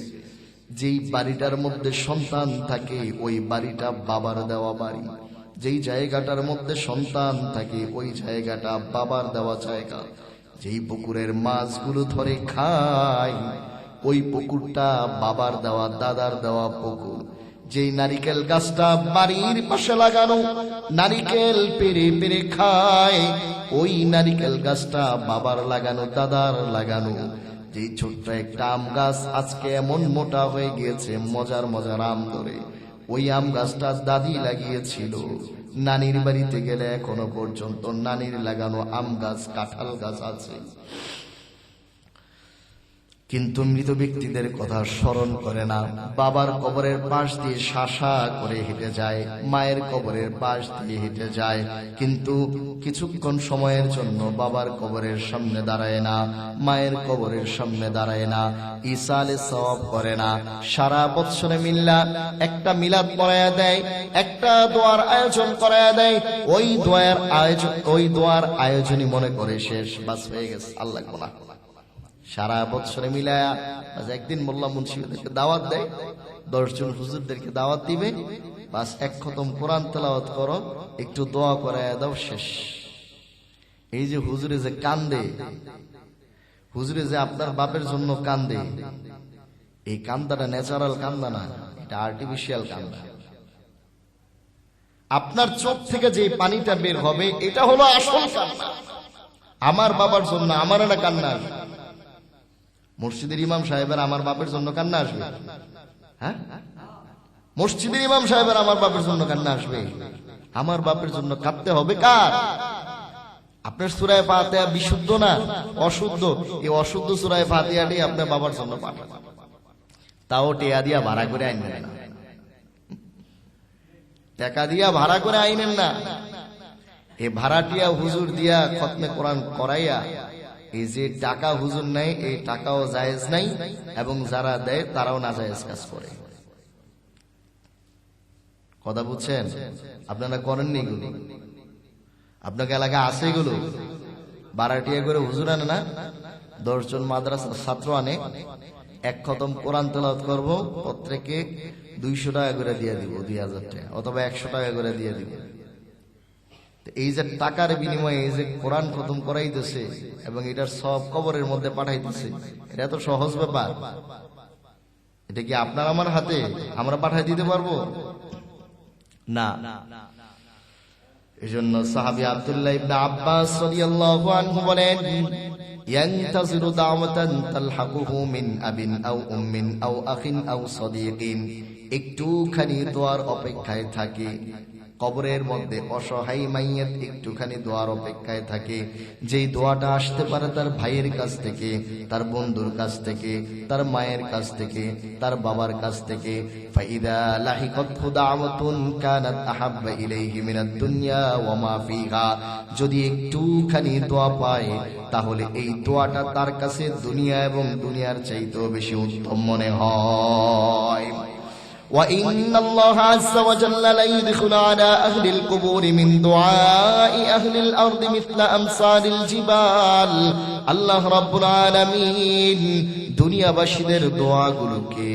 S1: যেই বাড়িটার মধ্যে সন্তান থাকে ওই বাড়িটা বাবার দেওয়া বাড়ি, যেই জায়গাটার মধ্যে সন্তান থাকে ওই জায়গাটা বাবার দেওয়া জায়গা। যেই পুকুরের মাছগুলো ধরে খায় ওই পুকুরটা বাবার দেওয়া, দাদার দেওয়া পুকুর। যেই নারিকেল গাছটা বাড়ির পাশে লাগানো, নারিকেল পেরে পেরে খায় ওই নারিকেল গাছটা বাবার লাগানো, দাদার লাগানো। যেই ছোট্ট একটা আম গাছ আজকে এমন মোটা হয়ে গিয়েছে, মজার মজার আম ধরে, ওই আম গাছটা দাদি লাগিয়েছিল। নানির বাড়িতে গেলে এখনো পর্যন্ত নানির লাগানো আম গাছ, কাঁঠাল গাছ আছে। কিন্তু মৃত ব্যক্তিদের কথা স্মরণ করে না। বাবার কবরের পাশ দিয়ে শাসা করে হেঁটে যায়, মায়ের কবরের পাশ দিয়ে হেঁটে যায়, কিন্তু কিছুক্ষণ সময়ের জন্য বাবার কবরের সামনে দাঁড়ায় না, মায়ের কবরের সামনে দাঁড়ায় না, ইসালে সওয়াব করে না। সারা বৎসরে মিল্লা একটা মিলাদ পড়ায়া দেয়, একটা দোয়ার আয়োজন করায়া দেয়, ওই দোয়ার আয়োজনই মনে করে শেষ, বাস হয়ে গেছে, আল্লাহ কোলা। সারা বছরে মিলায়া একদিন মোল্লা মুন্সিদেরকে দাওয়াত দেয়, 10 জন হুজুরদেরকে দাওয়াত দিবে, বাস এক খতম কোরআন তেলাওয়াত করো, একটু দোয়া করায়া দাও, শেষ। এই যে হুজুরে যে কান্দে, হুজুরে যে আপনার বাপের জন্য কান্দে, এই কান্দাটা ন্যাচারাল কান্দা না, এটা আর্টিফিশিয়াল কান্দা। আপনার চোখ থেকে যে পানিটা বের হবে এটা হলো আসল কান্না। আমার বাবার জন্য আমার না কান্না আসবে। মসজিদের ইমাম সাহেবের আমার বাপের জন্য কান্না আসবে? হ্যাঁ, মসজিদের ইমাম সাহেবের আমার বাপের জন্য কান্না আসবে? আমার বাপের জন্য কাঁদতে হবে কার? আপনার সূরা ফাতিহা বিশুদ্ধ না অশুদ্ধ? এই অশুদ্ধ সূরা ফাতিহাটি আপনার বাবার জন্য পাঠান, তাও টেয়া দিয়া ভাড়া করে আইনেন না, টাকা দিয়া ভাড়া করে আইনেন না। এই ভাড়াটিয়া হুজুর দিয়া খতমে কোরআন করাইয়া এই যে টাকা হুজুর নেয়, এই টাকাও জায়েজ নাই, এবং যারা দেয় তারাও নাজায়েজ কাজ করে। কথা বুঝছেন? আপনারা করেননি এগুলো? আপনাকে এলাকা আছে এগুলো? বারাটিয়া করে হুজুর আনে না, 10 জন মাদ্রাসার ছাত্র আনে, এক খতম কোরআন তেলাওয়াত করব, প্রত্যেকে 200 টাকা করে দিয়ে দিব, 2000 টাকা অথবা 100 টাকা করে দিয়ে দিব। এই যে টাকার বিনিময়ে এই যে কোরআন খতম করাইতেছে এবং এটার সব কবরের মধ্যে পাঠাইতেছে, এটা তো সহজ ব্যাপার। এটা কি আপনার আমার হাতে আমরা পাঠাই দিতে পারবো? না। এজন্য সাহাবী আব্দুল্লাহ ইবনে আব্বাস রাদিয়াল্লাহু আনহু বলেন, ইয়ানতাজিরু দাওয়াতান তালহাকুহু মিন আবিন আও উম্মিন আও আখিন আও সাদীকিন, একটুখানি দোয়ার অপেক্ষায় থাকে। কবরের মধ্যে অসহায় মাইয়াত একটুখানি দোয়ার অপেক্ষায় থাকে, যেই দোয়াটা আসতে পারে তার ভাইয়ের কাছ থেকে, তার বন্ধুর কাছ থেকে, তার মায়ের কাছ থেকে, তার বাবার কাছ থেকে। ফাইদা লাহিকাতহু দাওয়াতুন কানাত আহাব্বা ইলাইহি মিনাদ দুনিয়া ওয়া মা ফিহা, যদি একটুখানি দোয়া পায় তাহলে এই দোয়াটা তার কাছে দুনিয়া এবং দুনিয়ার চাইতেও বেশি উত্তম মনে হয়। وَإِنَّ اللَّهَ عَزَّ وَجَلَّ لَا يُدْخِلُ عَلَى أَهْلِ الْقُبُورِ مِنْ دُعَاءِ أَهْلِ الْأَرْضِ مِثْلَ أَمْثَالِ الْجِبَالِ, আল্লাহ রাব্বুল আলামিন দুনিয়াবাসীদের দোয়াগুলোকে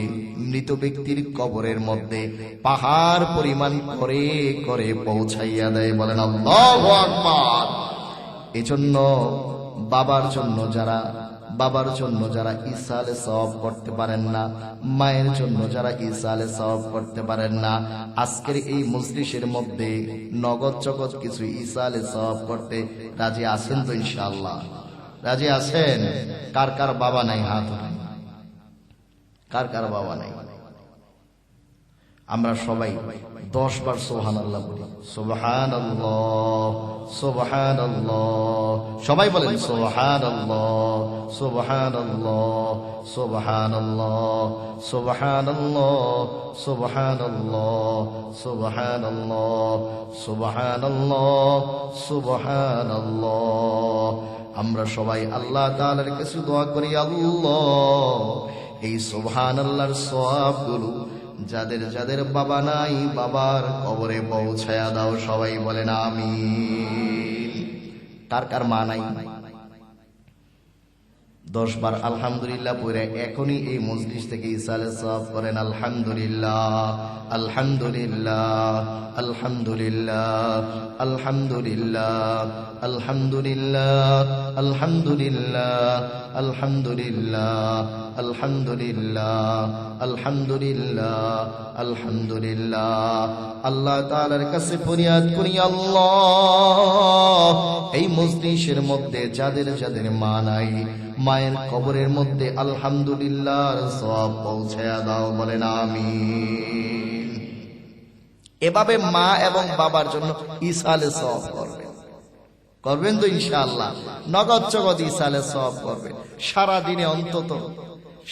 S1: মৃত ব্যক্তির কবরের মধ্যে পাহাড় পরিমাণ করে করে পৌঁছাইয়া দেয়। বলেন আল্লাহু আকবার। এজন্য বাবার জন্য যারা ইসালে সওয়াব করতে পারেন না, মায়ের জন্য যারা ইসালে সওয়াব করতে পারেন না, আজকের এই মজলিসের মধ্যে নগদ জগৎ কিছু ইসালে সওয়াব করতে রাজি আছেন তো? ইনশাআল্লাহ রাজি আছেন? কার কার বাবা নাই হাত উঠান? কার কার বাবা নাই? আমরা সবাই 10 বার সুবহানাল্লাহ বলি। সুবহানাল্লাহ, সুবহানাল্লাহ। সবাই বলেন সুবহানাল্লাহ, সুবহানাল্লাহ, সুবহানাল্লাহ, সুবহানাল্লাহ, সুবহানাল্লাহ, সুবহানাল্লাহ, সুবহানাল্লাহ, সুবহানাল্লাহ। আমরা সবাই আল্লাহ তাআলার কাছে দোয়া করি, আল্লাহ এই সুবহানাল্লাহর সওয়াবগুলো যাদের যাদের বাবা নাই বাবার কবরে পৌঁছায়া দাও। সবাই বলেন আমিন। কার কার মা নাই? 10 বার আলহামদুলিল্লাহ পড়ে এখনই এই মজলিস থেকে ইসালে সওয়াব করেন। আলহামদুলিল্লাহ, আলহামদুলিল্লাহ, আলহামদুলিল্লাহ, আলহামদুলিল্লাহ, আলহামদুলিল্লাহ, আলহামদুলিল্লাহ, আলহামদুলিল্লাহ, আলহামদুলিল্লাহ, আলহামদুলিল্লাহ, আলহামদুলিল্লাহ। আল্লাহ তাআলার কাছে ফরিয়াদ করি, আল্লাহ এই মজলিসের মধ্যে যাদের যাদের মা নাই মায়ের কবরের মধ্যে আলহামদুলিল্লাহর সওয়াব পৌঁছায়া দাও। বলেন আমিন। এভাবে মা এবং বাবার জন্য ইসালে সওয়াব করবেন তো ইনশাআল্লাহ। নগদ জগৎ ইসালে সওয়াব করবেন।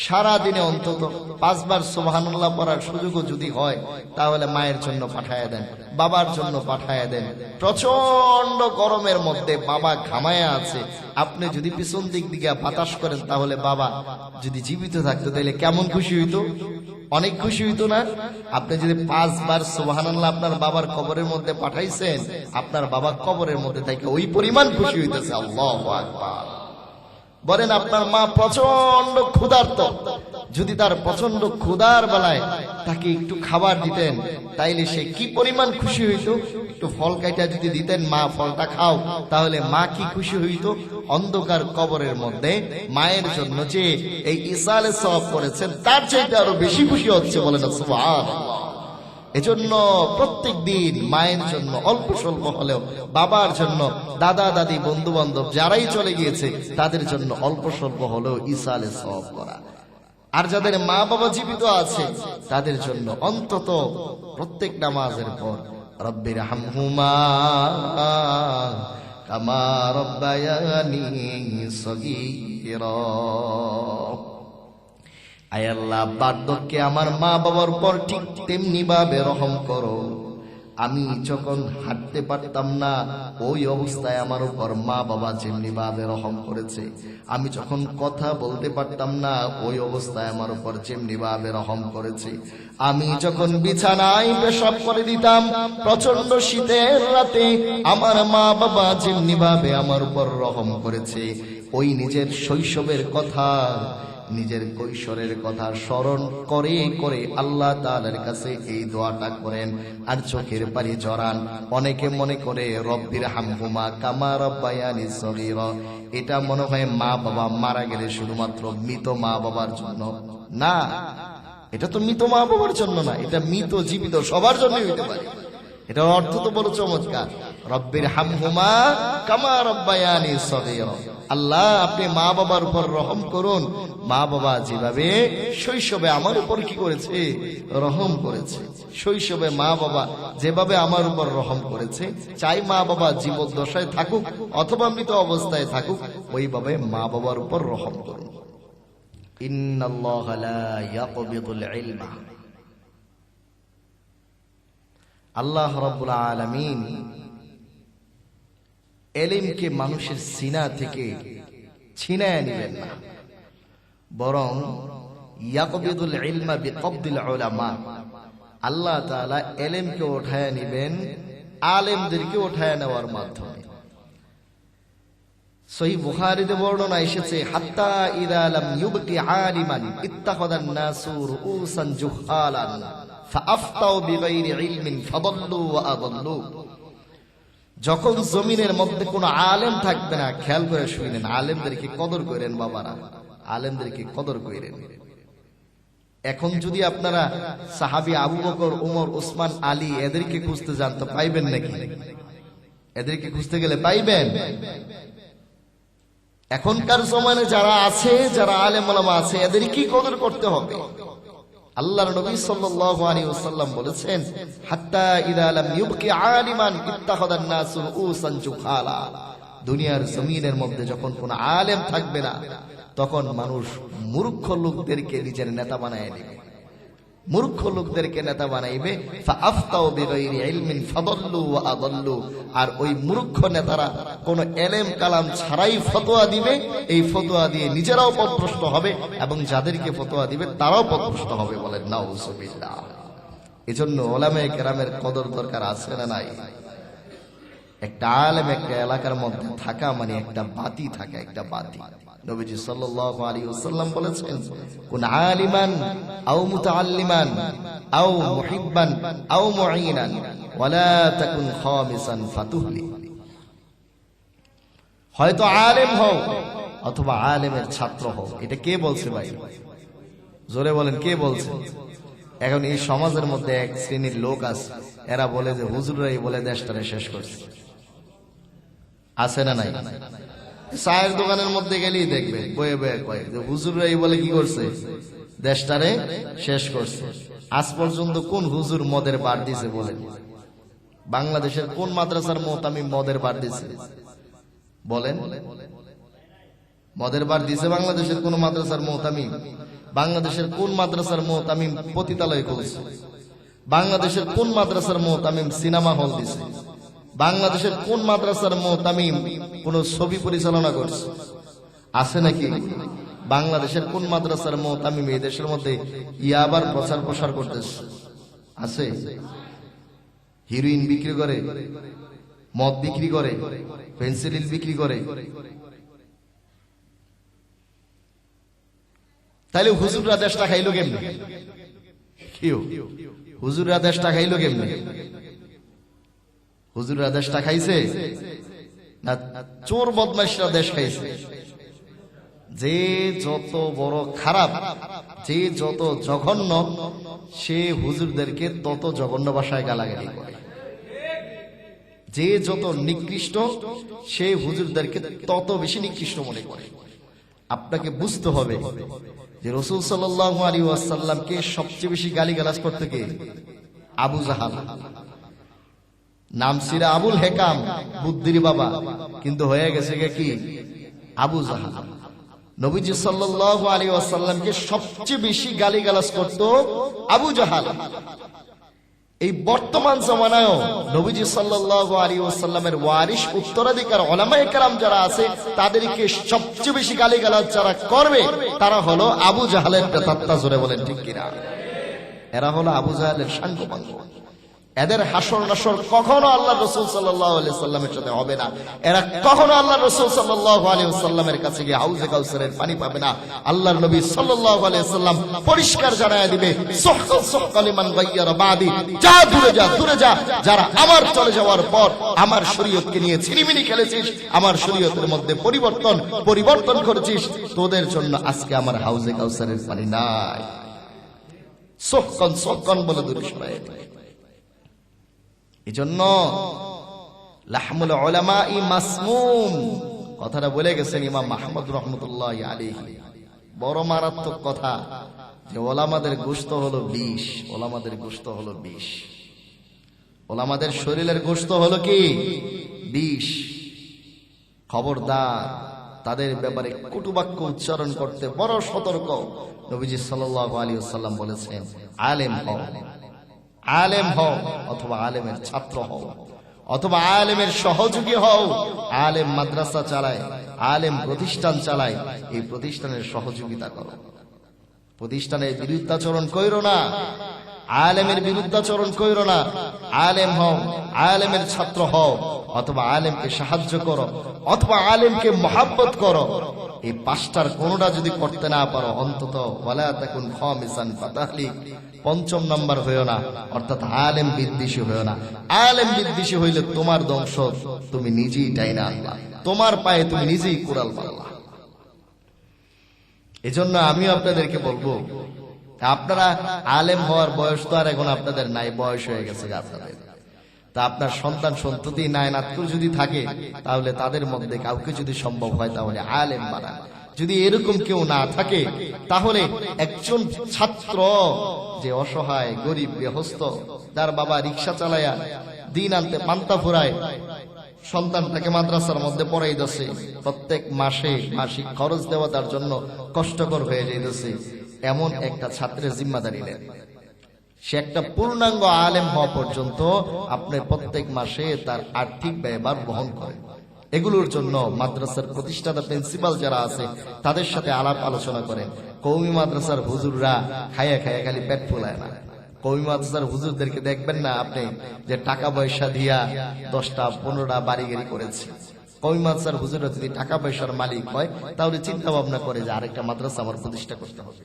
S1: সারাদিনে অন্তত 5 বার সুবহানাল্লাহ পড়ার সুযোগও যদি হয় তাহলে মায়ের জন্য পাঠায়া দেন, বাবার জন্য পাঠায়া দেন। প্রচন্ড গরমের মধ্যে বাবা ঘামায়া আছে, আপনি যদি পিছন দিক দিকে বাতাস করেন তাহলে বাবা যদি জীবিত থাকতো তাহলে কেমন খুশি হইতো? অনেক খুশি হইতো না? আপনি যদি 5 বার সুবহানাল্লাহ আপনার বাবার কবরের মধ্যে পাঠাইছেন, আপনার বাবা কবরের মধ্যে থেকে ওই পরিমাণ খুশি হইতেছে। আল্লাহু আকবার। বলেন আপনার মা প্রচন্ড ক্ষুধার্ত, যদি তার প্রচন্ড ক্ষুধার বেলায় তাকে একটু খাবার দিতেন তাইলে সে কি পরিমাণ খুশি হইতো? একটু ফল কাইটা যদি দিতেন, মা ফলটা খাও, তাহলে মা কি খুশি হইতো? অন্ধকার কবরের মধ্যে মায়ের জন্য যে এই ইসালে সওয়াব করেছেন তার চাইতে আরো বেশি খুশি হচ্ছে। বলেন সুবহানাল্লাহ। এজন্য প্রত্যেক দিন মায়ের জন্য অল্প স্বল্প হলেও, বাবার জন্য, দাদা দাদি বন্ধু বান্ধব যারাই চলে গিয়েছে তাদের জন্য অল্প স্বল্প হলেও ইসালে সওয়াব করা। আর যাদের মা বাবা জীবিত আছে তাদের জন্য অন্তত প্রত্যেক নামাজের পর রব্বির হামহুমা কামা রব্বায়ানি সগীরা। আয় আল্লাহ, বার্ধক্যে আমার মা বাবার পর ঠিক তেমনি ভাবে রহম করো। আমি যখন হাঁটতে পারতাম না ওই অবস্থায় আমার উপর মা বাবা যেমনি ভাবে রহম করেছে, আমি যখন কথা বলতে পারতাম না ওই অবস্থায় আমার উপর যেমনি ভাবে রহম করেছে, আমি যখন বিছানায় পেশাব করে দিতাম প্রচন্ড শীতের রাতে আমার মা বাবা যেমনি ভাবে আমার উপর রহম করেছে, ওই নিজের শৈশবের কথা, নিজের কৈশোরের কথা স্মরণ করে করে আল্লাহ তাআলার কাছে এই দোয়াটা করেন আর চোখের পানি জড়ান। অনেকে মনে করে রব্বির হামহুমা কামা রব্বায়ানি সগীরা, এটা মনে হয় মা বাবা মারা গেলে শুধুমাত্র মৃত মা বাবার জন্য। না, এটা তো মৃত মা বাবার জন্য না, এটা মৃত জীবিত সবার জন্যই হইতে পারে। এটার অর্থ তো বড় চমৎকার। রব্বির হামহুমা কামা রব্বায়ানি সগীরা, আল্লাহ আপনি মা বাবার উপর রহম করুন। মা বাবা যেভাবে শৈশবে আমার উপর কি করেছে? রহম করেছে। শৈশবে মা বাবা যেভাবে আমার উপর রহম করেছে, চাই মা বাবা জীবদ্দশায় থাকুক অথবা মৃত অবস্থায় থাকুক, ওইভাবে মা বাবার উপর রহম করুন। ইন্নাল্লাহা লা ইয়াকবিদুল ইলমা, আল্লাহ রাব্বুল আলামিন এলিমকে মানুষের সিনা থেকে ছিনায় নিবেন না, বরং ইয়াকবিদুল ইলমা বিকবদিল উলামা, আল্লাহ তাআলা এলিমকে উঠায় নিবেন আলেমদেরকে উঠায় নেওয়ার মাধ্যমে। সহিহ বুখারীতে বর্ণনা এসেছে, হাত্তা ইযা লাম ইউবকি আলিমান ইত্তাখাযান নাসু রুউসান জুহালান ফাআফতাউ বিগাইরি ইলমিন ফাদাল্লু ওয়া আদাল্লু। যখন জমিনের মধ্যে কোনো আলেম থাকবে না, খেয়াল করে শুনেন, আলেমদেরকে কদর করেন বাবারা, আলেমদেরকে কদর করেন। এখন যদি আপনারা সাহাবী আবু বকর, উমর, ওসমান, আলী এদেরকে খুঁজতে যান তো পাইবেন নাকি? এদেরকে খুঁজতে গেলে পাইবেন? এখনকার জমানে যারা আছে, যারা আলেম ওলামা আছে, এদের কি কদর করতে হবে। আল্লাহর নবী সাল্লাল্লাহু আলাইহি ওয়াসাল্লাম বলেছেন, হাত্তা ইযা লাম ইউবকি আলিমান ইত্তাখাযান নাসু রুউসান জুহালা। দুনিয়ার জমিনের মধ্যে যখন কোন আলেম থাকবে না, তখন মানুষ মূর্খ লোকদেরকে নিজের নেতা বানায় নেবে, মূর্খ লোকদেরকে নেতা বানাইবে। ফাআফতাউ বিগাইরি ইলমিন ফাদাল্লু ওয়া আদাল্লু। আর ওই মূর্খ নেতারা কোন এলেম কালাম ছাড়াই ফতোয়া দিবে, এই ফতোয়া দিয়ে নিজেরাও পথভ্রষ্ট হবে এবং যাদেরকে ফতোয়া দিবে তারাও পথভ্রষ্ট হবে। বলেন নাউজুবিল্লাহ। এজন্য উলামায়ে কেরামের কদর দরকার আছে না নাই? একটা আলেম একটা এলাকার মধ্যে থাকা মানে একটা বাতি থাকা, একটা বাতি। নবীজি সাল্লাল্লাহু আলাইহি ওয়াসাল্লাম বলেছেন, কুন আলিমান আও মুতাআল্লিমান আও মুহিব্বান আও মুঈনান ওয়ালা তাকুন খামিসান ফাতুহলি। হয়তো আলেম হও অথবা আলেমের ছাত্র হও। এটা কে বলছে ভাই? জোরে বলেন, কে বলছে? এখন এই সমাজের মধ্যে এক শ্রেণীর লোক আছে, এরা বলে যে হুজুররাই বলে দেশটারে শেষ করছে। আছে না নাই? চায়ের দোকানের মধ্যে গেলেই দেখবে বয়ে বয়ে কয় যে হুজুররাই বলে কি করছে, দেশটারে শেষ করছে। আজ পর্যন্ত কোন হুজুর মদের বার দিছে বলেন? বাংলাদেশের কোন মাদ্রাসার মুহতামিম মদের বার দিছে বলেন? মদের বার দিছে বাংলাদেশের কোন মাদ্রাসার মুহতামিম? বাংলাদেশের কোন মাদ্রাসার মুহতামিম পতিতালয় খুলছে? বাংলাদেশের কোন মাদ্রাসার মুহতামিম সিনেমা হল দিছে? বাংলাদেশের কোন মাদ্রাসার মুহতামিম কোন ছবি পরিচালনা করছে? আছে নাকি? বাংলাদেশের কোন মাদ্রাসার মুহতামিম এই দেশের মধ্যে ইয়াবার প্রচার প্রসার করতেছে? আছে? হিরোইন বিক্রি করে, মদ বিক্রি করে, পেন্সিলিন বিক্রি করে। তাইলে হুজুররা দেশটা খাইলো কেমনে? হুজুররা দেশটা খাইলো কেমনে? হুজুররা দেশটা খাইছে না চোর বদমাইশরা দেশ খাইছে? যে যত বড় খারাপ, যে যত জঘন্য, সে হুজুরদেরকে তত জঘন্য ভাষায় গালাগালি করে। যে যত নিকৃষ্ট, সে হুজুরদেরকে তত বেশি নিকৃষ্ট মনে করে। আপনাকে বুঝতে হবে যে রাসূল সাল্লাল্লাহু আলাইহি ওয়াসাল্লামকে সবচেয়ে বেশি গালিগালাজ করতে কে? আবু জাহাল। নাম ছিল আবুল হেকাম, বুদ্ধির বাবা, কিন্তু হয়ে গেছে কি আবু জাহাল। নবীজি সাল্লাল্লাহু আলাইহি ওয়াসাল্লামকে সবচেয়ে বেশি গালিগালাজ করত আবু জাহাল। এই বর্তমান জামানায়ও নবীজি সাল্লাল্লাহু আলাইহি ওয়াসাল্লামের ওয়ারিস উত্তরাধিকার উলামায়ে কেরাম যারা আছে, তাদেরকে সবচেয়ে বেশি গালিগালাজ যারা করবে তারা হলো আবু জাহালের প্রেতাত্মা। জোরে বলেন ঠিক কিনা? এরা হলো আবু জাহালের সাঙ্গপাঙ্গ। এদের হাসর নাসর কখনো আল্লাহ রাসূল সাল্লাল্লাহু আলাইহি ওয়াসাল্লামের সাথে হবে না। এরা কখনো আল্লাহ রাসূল সাল্লাল্লাহু আলাইহি ওয়াসাল্লামের কাছে গিয়ে হাউজে কাউসারের পানি পাবে না। আল্লাহর নবী সাল্লাল্লাহু আলাইহি ওয়াসাল্লাম পরিষ্কার জানায় দিবে, সুহকাল সুহকাল লিমান গায়্যারা বাদি, যা দূরে যা, দূরে যা, যারা আমার চলে যাওয়ার পর আমার শরীয়তকে নিয়ে ছিনিমিনি খেলেছিস, আমার শরীয়তের মধ্যে পরিবর্তন করেছিস, তোদের জন্য আজকে আমার হাউজে কাউসারের পানি নাই। সুহকাল সুহকাল বলে দূরে সরায় দিবে। এজন্য লাহমুল উলামাই মাসমুম কথাটা বলে গেছেন ইমাম আহমদ রাহমাতুল্লাহি আলাইহি। বড় মারাত্মক কথা যে ওলামাদের গোশত হলো বিষ। ওলামাদের গোশত হলো বিষ। ওলামাদের শরীরের গোশত হলো কি? বিষ। খবরদার, তাদের ব্যাপারে কটুবাক্য উচ্চারণ করতে বড় সতর্ক। নবীজি সাল্লাল্লাহু আলাইহি ওয়াসাল্লাম বলেছেন, আলেম হও, আলেম হও অথবা আলেমের ছাত্র হও অথবা আলেমের সহযোগী হও। আলেম মাদ্রাসা চালায়, আলেম প্রতিষ্ঠান চালায়, এই প্রতিষ্ঠানের সহযোগিতা করো। প্রতিষ্ঠানের বিরুদ্ধাচরণ কইরো না, আলেমের বিরুদ্ধাচরণ কইরো না। আলেম হও, আলেমের ছাত্র হও, অথবা আলেমকে সাহায্য করো, অথবা আলেমকে মহাব্বত করো। এই পাঁচটার কোনটা যদি করতে না পারো, অন্তত ওয়ালা তাকুন খামিসান ফাতাহলিক, পঞ্চম নাম্বার হইও না, অর্থাৎ আলেম বিদ্বেষী হইও না। আলেম বিদ্বেষী হইলে তোমার ধ্বংস তুমি নিজেই টাইনা আনবা, তোমার পায়ে তুমি নিজেই কুড়াল মারলা। এজন্য আমিও আপনাদেরকে বলবো, আপনারা আলেম হওয়ার বয়স তো আর এখন আপনাদের নাই, বয়স হয়ে গেছে আপনাদের। তা আপনার সন্তান সন্ততি নায়নাতকুর যদি থাকে, তাহলে তাদের মধ্যে কাউকে যদি সম্ভব হয় তাহলে আলেম বানান। যদি এরকম কেউ না থাকে, তাহলে একজন ছাত্র যে অসহায় গরিব গৃহস্থ, যার বাবা রিক্সা চালায়া দিন আনতে পান্তা ফুরায়, সন্তানটাকে মাদ্রাসার মধ্যে পড়াই দিচ্ছে, প্রত্যেক মাসে মাসিক খরচ দেওয়া তার জন্য কষ্টকর হয়ে যাইতেছে, এমন একটা ছাত্রের জিম্মাদারি নেন। সে একটা পূর্ণাঙ্গ আলেম হওয়া পর্যন্ত আপনি প্রত্যেক মাসে তার আর্থিক ব্যয়ভার বহন করেন। এগুলোর জন্য মাদ্রাসার প্রতিষ্ঠাতা প্রিন্সিপাল যারা আছে তাদের সাথে আলাপ আলোচনা করেন। কওমি মাদ্রাসার হুজুররা খায়া খায়া খালি পেট ফুলায় না। কওমি মাদ্রাসার হুজুরদেরকে দেখবেন না আপনি যে টাকা পয়সা দিয়া 10টা 15টা বাড়ি গাড়ি করেছে। কওমি মাদ্রাসার হুজুররা যদি টাকা পয়সার মালিক হয়, তাহলে চিন্তা ভাবনা করে যে আরেকটা মাদ্রাসা আমার প্রতিষ্ঠা করতে হবে।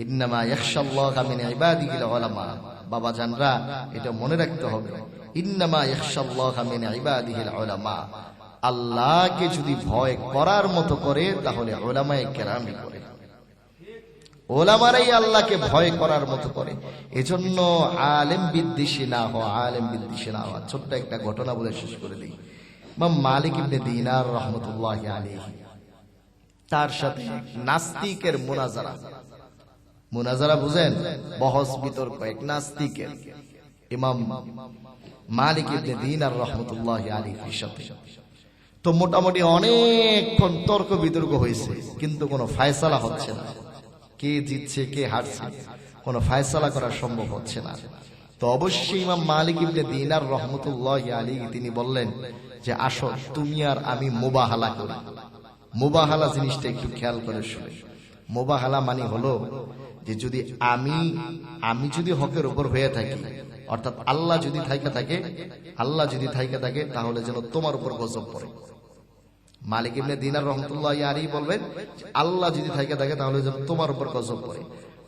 S1: ইন্নামা ইয়াখশাল্লাহা মিন ইবাদিহিল উলামা। বাবা জানরা এটা মনে রাখতে হবে, ইন্নামা ইয়াখশাল্লাহা মিন ইবাদিহিল উলামা। আল্লাহকে যদি ভয় করার মতো করে, তাহলে উলামায়ে কেরামই করে। উলামারাই আল্লাহকে ভয় করার মতো করে। এজন্য আলেম বিদ্বেষী না হওয়া, আলেম বিদ্বেষী না হওয়া। ছোট্ট একটা ঘটনা বলে শেষ করে দিই। ইমাম মালিক ইবনে দিনার রাহমাতুল্লাহি আলাইহি, তার সাথে নাস্তিকের মুনাজারা। মুনাজারা বুঝেন? বহস বিতর্ক, এক নাস্তিকের ইমাম মালিক ইবনে দিনার রাহমাতুল্লাহি আলাইহির সাথে। তো মোটামুটি অনেকক্ষণ তর্ক বিতর্ক হয়েছে, কিন্তু কোনো ফায়সালা হচ্ছে না। কে জিতছে কে হারছে কোনো ফায়সালা করা সম্ভব হচ্ছে না। তো অবশ্যই ইমাম মালিক ইবনে দিনার রাহমাতুল্লাহি আলাইহি তিনি বললেন যে আসো তুমি আর আমি মুবাহালা করি। মুবাহালা জিনিসটা একটু খেয়াল করে শুনে। মুবাহালা মানে হলো যে যদি আমি যদি হকের উপর হয়ে থাকি, অর্থাৎ আল্লাহ যদি থাইকা থাকে তাহলে যেন তোমার উপর গজব পড়ে। মালিক ইবনে দিনার রাহমাতুল্লাহি আলাইহি বলবেন আল্লাহ যদি থাইকা থাকে তাহলে যেন তোমার উপর গজব পড়ে।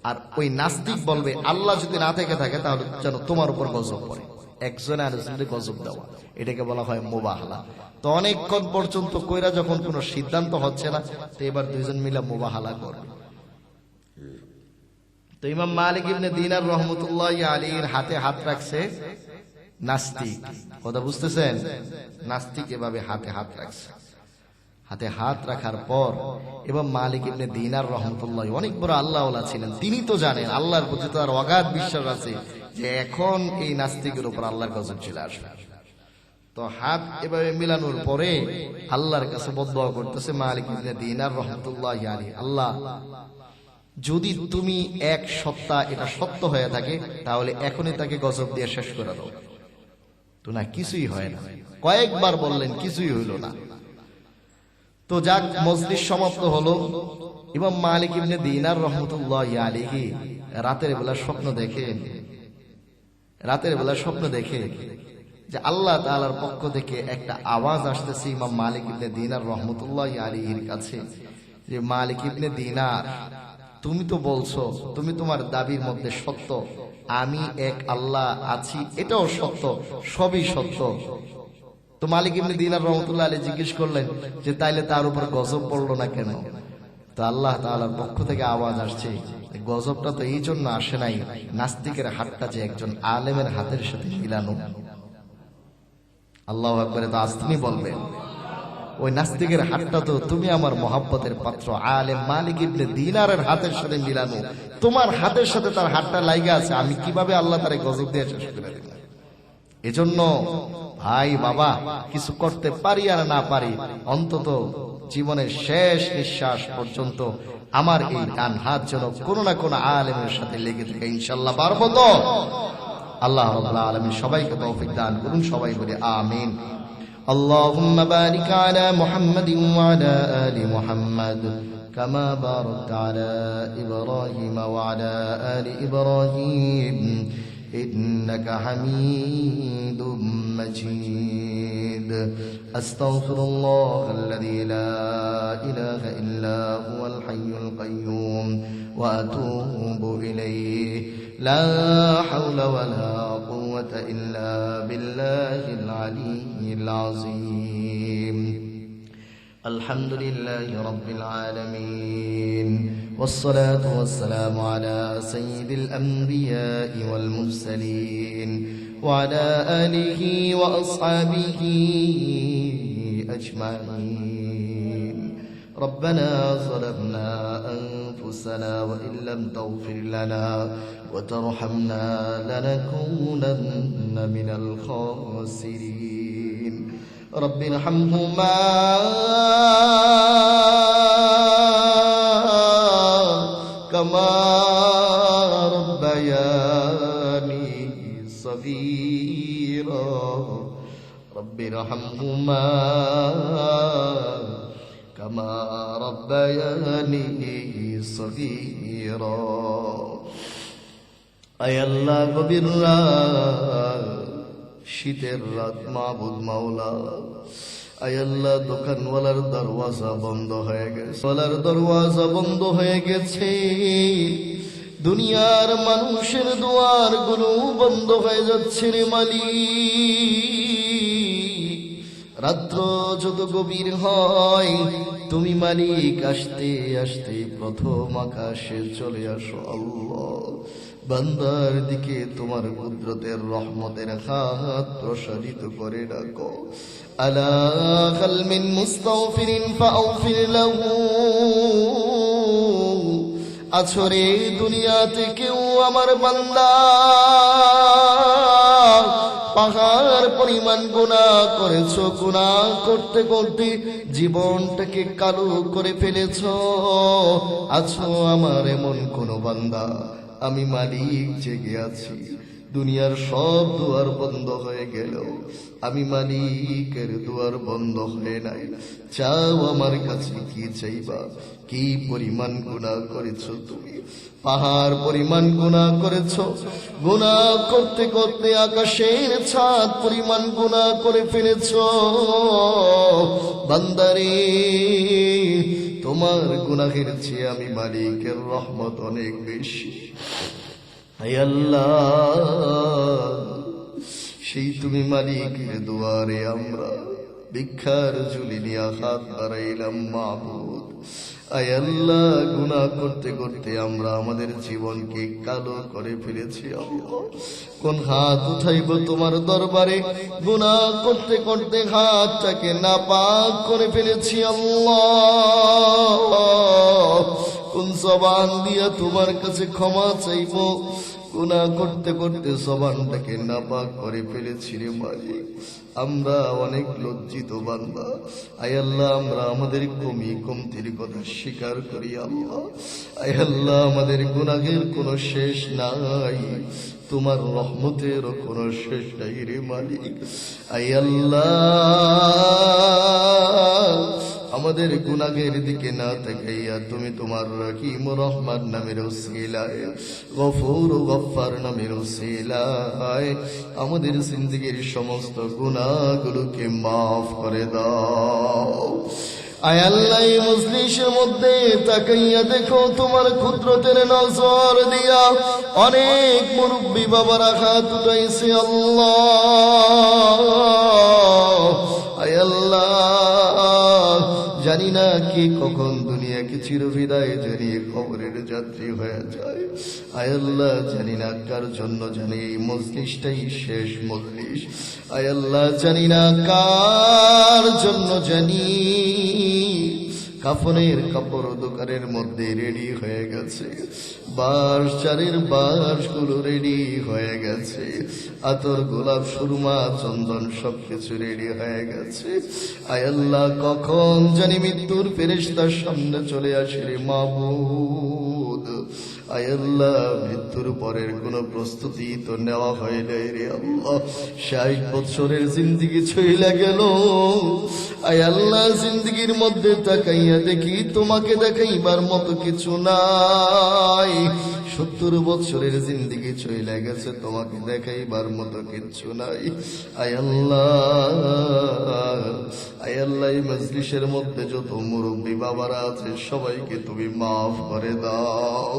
S1: আর ওই নাস্তিক বলবে আল্লাহ যদি না থেকে থাকে তাহলে যেন তোমার উপর গজব পড়ে। একজনে আরেকজনকে গজব দেওয়া, এটাকে বলা হয় মুবাহালা। তো অনেকক্ষণ পর্যন্ত কইরা যখন কোনো সিদ্ধান্ত হচ্ছে না, তো এবার দুইজন মিলে মুবাহালা করবে। তো ইমাম মালিক ইবনে দিনার রাহমাতুল্লাহি আলাইহির হাতে হাত রাখছে নাস্তিক। কথা বুঝতেছেন? নাস্তিক এভাবে হাতে হাত রাখছে। হাতে হাত রাখার পর ইমাম মালিক ইবনে দিনার রাহমাতুল্লাহি অনেক বড় আল্লাহওয়ালা ছিলেন। তিনি তো জানেন, আল্লাহর প্রতি তার অগাধ বিশ্বাস আছে যে এখন এই নাস্তিকের উপর আল্লাহর গজব চলে আসবে। তো হাত এভাবে মিলানোর পরে আল্লাহর কাছে বদদোয়া করতেছে মালিক ইবনে দিনার রাহমাতুল্লাহি আলাইহি, আল্লাহ যদি তুমি এক সত্তা এটা সত্য হয়ে থাকে তাহলে এখনই তাকে গজব দিয়ে শেষ করে দাও। তো না, কিছুই হয় না। কয়েকবার বললেন, কিছুই হইল না। তো যাক, মজলিস সমাপ্ত হলো। ইমাম মালিক ইবনে দিনার রাহমাতুল্লাহি আলাইহি রাতের বেলা স্বপ্ন দেখে যে আল্লাহ তাআলার পক্ষ থেকে একটা আওয়াজ আসতেছে ইমাম মালিক ইবনে দিনার রাহমাতুল্লাহি আলাইহির কাছে যে মালিক ইবনে দিনার, তুমি তো বলছো তুমি তোমার দাবির মধ্যে সত্য, আমি এক আল্লাহ আছি এটাও সত্য, সবই সত্য। তো মালিক ইবনে দিনার রাহমাতুল্লাহি আলাইহি জিজ্ঞেস করলেন যে তাইলে তার উপর গজব পড়লো না কেন? তো আল্লাহ তাআলার পক্ষ থেকে আওয়াজ আসছে, গজবটা তো এই জন্য আসে নাই, নাস্তিকের হাতটা যে একজন আলেমের হাতের সাথে মিলানো। আল্লাহু আকবার। তো আজ তুমি বলবেন ওই নাস্তিকের হাতটা তো তুমি আমার মহব্বতের পাত্র আলেম মালিক ইবনে দিনারের হাতের সাথে মিলানো, তোমার হাতের সাথে তার হাতটা লাইগা আছে, আমি কিভাবে আল্লাহ তারে গজব দিয়ে শেষ করে দিলাম? এজন্য ভাই বাবা, কিছু করতে পারি আর না পারি, অন্তত জীবনের শেষ নিঃশ্বাস পর্যন্ত আমার এই ডান হাত যেন কোনো না কোনো আলেমের সাথে লেগে থাকে। ইনশাআল্লাহ পারবো তো? আল্লাহ রাব্বুল আলামিন সবাইকে তৌফিক দান করুন। সবাই বলে আমিন। اللهم بارك على محمد وعلى آل محمد كما باركت على إبراهيم وعلى آل إبراهيم إنك حميد مجيد. أستغفر الله الذي لا إله إلا هو الحي القيوم وأتوب إليه. لا حول ولا قوة إلا بالله العلي العظيم. الحمد لله رب العالمين والصلاة والسلام على سيد الأنبياء والمرسلين وعلى آله وأصحابه أجمعين. ربنا ظلمنا أنفسنا وإن لم تغفر لنا وترحمنا لنكونن من الخاسرين رب ارحمهما كما ربياني صغيرا رب ارحمهما كما ربياني صغيرا আয় আল্লাহ গভীর রাত শীতের রাত মাবুদ মাওলা আয় আল্লাহ দোকানওয়ালার দরওয়াজা বন্ধ হয়ে গেছে দরওয়াজা বন্ধ হয়ে গেছে দুনিয়ার মানুষের দুয়ারগুলো বন্ধ হয়ে যাচ্ছে রে মালিক রাত্র যত গভীর হয় তুমি মালিক আসতে আসতে প্রথম আকাশে চলে আসো আল্লাহ বান্দার দিকে তোমার কুদরতের রহমতের হাত প্রসারিত করে রাখো আলা হাল মিন মুস্তাগফিরিন ফাগফির লাহু আছরে দুনিয়াতে কেউ আমার বান্দা পাহাড় পরিমাণ গুনাহ করেছো গুনাহ করতে করতে জীবনটাকে কালো করে ফেলেছো আছো আমার এমন কোন বান্দা আমি মালিক জেগে আছি দুনিয়ার সব দুয়ার বন্ধ হয়ে গেল আমি মালিকের দুয়ার বন্ধ হয়ে নাই চাও আমার কাছে কি চাইবা কি পরিমাণ গুনাহ করেছো তুমি পাহাড় পরিমাণ গুনাহ করেছো গুনাহ করতে করতে আকাশের ছাদ পরিমাণ গুনাহ করে ফেলেছো বান্দারে তোমার গুনাহের চেয়ে আমি মালিকের রহমত অনেক বেশি হে আল্লাহ সেই তুমি মালিকের দুয়ারে আমরা ভিক্ষার ঝুলি নিয়ে হাত বাড়াইলাম মাবুদ আয় আল্লাহ গুনাহ করতে করতে আমরা আমাদের জীবনকে কালো করে ফেলেছি আল্লাহ কোন হাত উঠাইব তোমার দরবারে গুনাহ করতে করতে হাতটাকে নাপাক করে ফেলেছি আল্লাহ কোন জবান দিয়া তোমার কাছে ক্ষমা চাইব গুনাহ করতে করতে জবানটাকে নাপাক করে ফেলেছি রে মালিক আমরা অনেক লজ্জিত বান্দা আয় আল্লাহ আমরা আমাদের কমতির কথা স্বীকার করি আল্লাহ আয় আল্লাহ আমাদের গুনাহের কোনো শেষ নাই তোমার রহমতেরও কোনো শেষ নাই রে মালিক আয় আল্লাহ আমাদের গুনাহের দিকে না তাকাইয়া তুমি তোমার রহিম রহমান নামের ওসিলায় গফুর ও গফফার নামের ওসিলায় আমাদের জিন্দেগীর সমস্ত গুনাহগুলোকে মাফ করে দাও আয় আল্লাহ এই মজলিসের মধ্যে তাকাইয়া দেখো তোমার কুদরতের নজর দিয়া অনেক মুরব্বী বাবারা হাত উঠাইছে আল্লাহ আয় আল্লাহ জানি না কি কখন দুনিয়াকে চিরবিদায় জানিয়ে কবরের যাত্রী হয়ে যায় আয় আল্লাহ জানি না কার জন্য জানি এই মজলিসটাই শেষ মজলিস আয় আল্লাহ জানি না কার জন্য জানি কাফনের কাপড় দোকানের মধ্যে রেডি হয়ে গেছে বাঁশ চারের বাঁশগুলো রেডি হয়ে গেছে আতর গোলাপ সুরমা চন্দন সবকিছু রেডি হয়ে গেছে আয় আল্লাহ কখন জানি মৃত্যুর ফেরেশতার সামনে চলে আসে রে মাবুদ আয় আল্লাহ মৃত্যুর পরের কোনো প্রস্তুতি তো নেওয়া হয় নাই রে আল্লাহ 60 বছরের জিন্দেগি ছইলা গেল আয় আল্লাহ জিন্দেগির মধ্যে তাকাইয়া দেখি তোমাকে দেখাইবার মতো কিছু নাই 70 বছরের জিন্দেগি চইলা গেছে তোমাকে দেখাইবার মতো কিছু নাই আয় আল্লাহ এই মজলিসের মধ্যে যত মুরব্বী বাবারা আছে সবাইকে তুমি মাফ করে দাও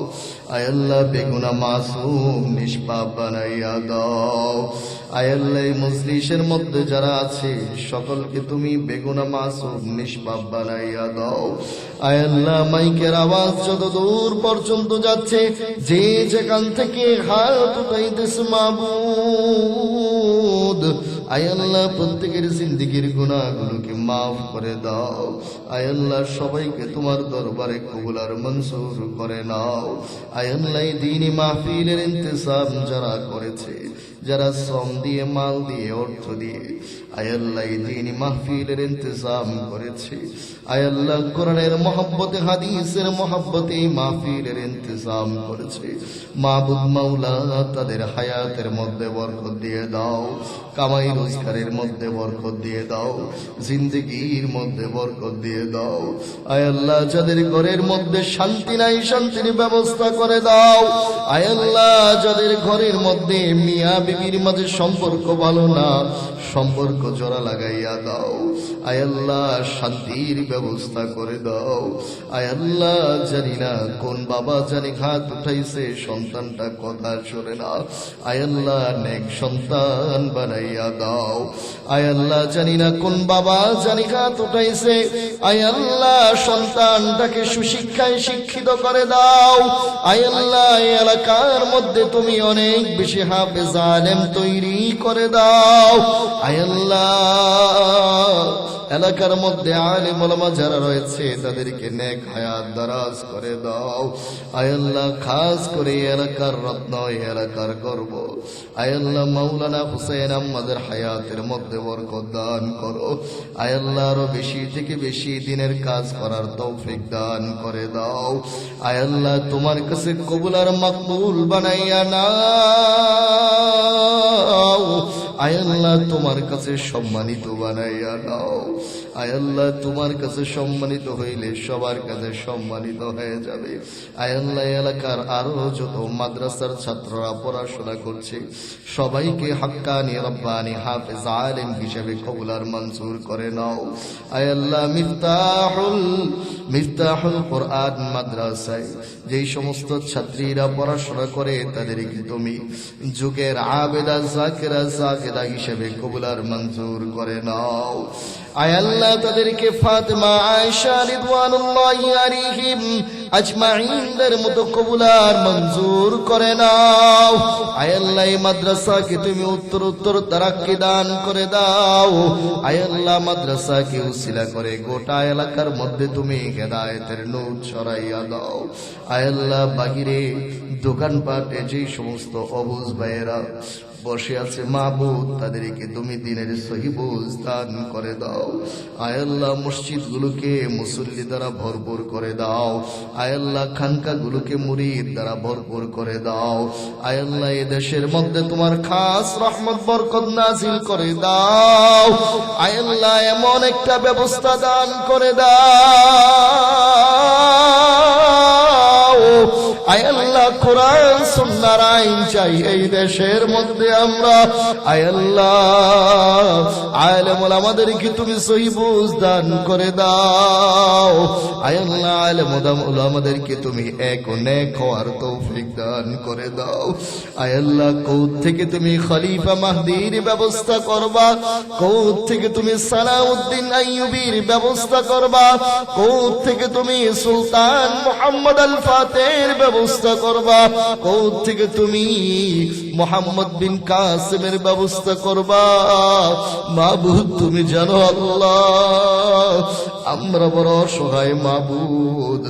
S1: আয় আল্লাহ বেগুনা মাসুম নিষ্পাপ বানাইয়া দাও আয় আল্লাহ এই মজলিসের মধ্যে যারা আছে সকলকে তুমি বেগুনা মাসুম নিষ্পাপ বানাইয়া দাও আয় আল্লাহ মাইকের আওয়াজ যত দূর পর্যন্ত যাচ্ছে যে যেখান থেকে হাত উঠাইতেছে মাবুদ আয় আল্লাহ প্রত্যেকের জিন্দেগীর গুনাহগুলোকে মাফ করে দাও। আয় আল্লাহ সবাইকে তোমার দরবারে কবুল আর মঞ্জুর করে নাও। আয় আল্লাহ এই দ্বীনি মাহফিলের ইন্তজাম যারা করেছে, যারা শ্রম দিয়ে, মাল দিয়ে, অর্থ দিয়ে আয় আল্লাহ এই দ্বীনি মাহফিলের ইন্তজাম করেছে, আয় আল্লাহ কোরআনের মহব্বতে, হাদিসের মহব্বতে মাহফিলের ইন্তজাম করেছে, মাবুদ মাওলা তাদের হায়াতের মধ্যে বরকত দিয়ে দাও, কামাই রোজগারের মধ্যে বরকত দিয়ে দাও, জিন্দগির মধ্যে বরকত দিয়ে দাও। আয় আল্লাহ যাদের ঘরের মধ্যে শান্তি নাই, শান্তির ব্যবস্থা করে দাও। আয় আল্লাহ যাদের ঘরের মধ্যে মিয়া বিবির মাঝে সম্পর্ক ভালো না, সম্পর্ক জোড়া লাগাইয়া দাও। আয় আল্লাহ শান্তির ব্যবস্থা করে দাও। আয় আল্লাহ জানি না কোন বাবা জানি হাত উঠাইছে, সন্তানটা কথা শোনে না, আয় আল্লাহ নেক সন্তান বানাইয়া দাও। আয় আল্লাহ জানি না কোন বাবা জানি হাত উঠাইছে, আয় আল্লাহ সন্তানটাকে সুশিক্ষায় শিক্ষিত করে দাও। আয় আল্লাহ এলাকার মধ্যে তুমি অনেক বেশি হাফেজ আলেম তৈরি করে দাও। আয় আল্লাহ এলাকার মধ্যে আলেম ওলামা যারা রয়েছে তাদেরকে নেক হায়াত দারাজ করে দাও। আয় আল্লাহ খাস করে এলাকার রত্ন, এলাকার গর্ব আয় আল্লাহ মাওলানা হুসাইন আহমদের হায়াতের মধ্যে বরকত দান করো। আয় আল্লাহ আরো বেশি থেকে বেশি দিনের কাজ করার তৌফিক দান করে দাও। আয় আল্লাহ তোমার কাছে কবুল আর মকবুল বানাইয়া নাও। আয় আল্লাহ তোমার কাছে সম্মানিত বানাইয়া নাও। আয় আল্লাহ তোমার কাছে সম্মানিত হইলে সবার কাছে সম্মানিত হয়ে যাবে। আয় আল্লাহ এলাকার আরো যত মাদ্রাসার ছাত্ররা পড়াশোনা করছে সবাইকে হাক্কানি রব্বানি হাফেজ আলেম হিসেবে কবুল আর মঞ্জুর করে নাও। আয় আল্লাহ মিফতাহুল কোরআন মাদ্রাসায় যেই সমস্ত ছাত্রীরা পড়াশোনা করে তাদেরকে তুমি যুগের আবেদা জাকিরা জাকিরা হিসেবে কবুল আর মঞ্জুর করে নাও। আয় আল্লাহ তাদেরকে ফাতেমা আয়েশা রিদওয়ানুল্লাহি আলাইহিম আজমাইনদের মতো কবুল আর মঞ্জুর করে নাও। আয় আল্লাহ এই মাদ্রাসাকে তুমি উত্তর উত্তর তারাক্কি দান করে দাও। আয় আল্লাহ মাদ্রাসাকে উসিলা করে গোটা এলাকার মধ্যে তুমি হেদায়েতের নূর ছড়াইয়া দাও। আয় আল্লাহ বাহিরে দোকানপাটে যে সমস্ত অবুঝ ভাইয়েরা বসে আছে মাহবুব তাদেরকে তুমি দিনের সহি বুঝ দান করে দাও। আয় আল্লাহ মসজিদ গুলোকে মুসল্লি দ্বারা ভরপুর করে দাও। আয় আল্লাহ খানকা গুলোকে মুরিদ দ্বারা ভরপুর করে দাও। আয় আল্লাহ এই দেশের মধ্যে তোমার খাস রহমত বরকত নাজিল করে দাও। আয় আল্লাহ এমন একটা ব্যবস্থা দান করে দাও। আয় আল্লাহ কোরআন সুন্নাহর আইন চাই এই দেশের মধ্যে আমরা। আয় আল্লাহ আলেম ওলামাদেরকে তুমি সহি বুঝ দান করে দাও। আয় আল্লাহ আলেম ওলামাদেরকে তুমি এক ও নেক হওয়ার তৌফিক দান করে দাও। আয় আল্লাহ কোথ থেকে তুমি খলিফা মাহদির ব্যবস্থা করবা, কোথ থেকে তুমি সালাউদ্দিন আইয়ুবীর ব্যবস্থা করবা, কোথ থেকে তুমি সুলতান মুহাম্মদ আল ফাতেহের ব্যবস্থা করবা, কোথ থেকে তুমি মুহাম্মদ বিন কাসিমের ব্যবস্থা করবা। মাবুদ তুমি জানো আল্লাহ আমরা বড় অসহায় মাবুদ।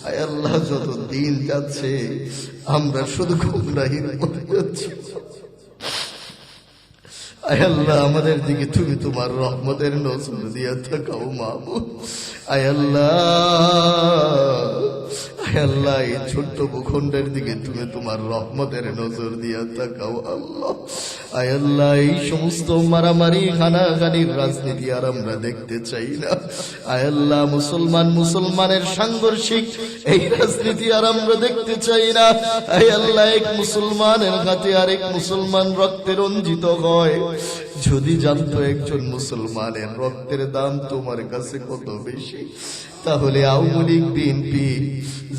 S1: আয় আল্লাহ যত দিন যাচ্ছে আমরা শুধু গুমরাহির পথে যাচ্ছি। আয় আল্লাহ আমাদের দিকে তুমি তোমার রহমতের নজর দিয়া থাকাও মাবুদ। আয় আল্লাহ আয় আল্লাহ এই ছোট্ট ভূখণ্ডের দিকে তুমি তোমার রহমতের নজর দিয়া থাকাও আল্লাহ। আয় আল্লাহ এই সমস্ত মারামারি হানাহানির রাজনীতি আর আমরা দেখতে চাই না। আয় আল্লাহ মুসলমানের সাংঘর্ষিক এই রাজনীতি আর আমরা দেখতে চাই না। আয় আল্লাহ এক মুসলমানের হাতে আরেক মুসলমান রক্তে রঞ্জিত হয়, যদি জানতো একজন মুসলমানের রক্তের দাম তোমার কাছে কত বেশি। তাহলে আওয়ামী লীগ, বিএনপি,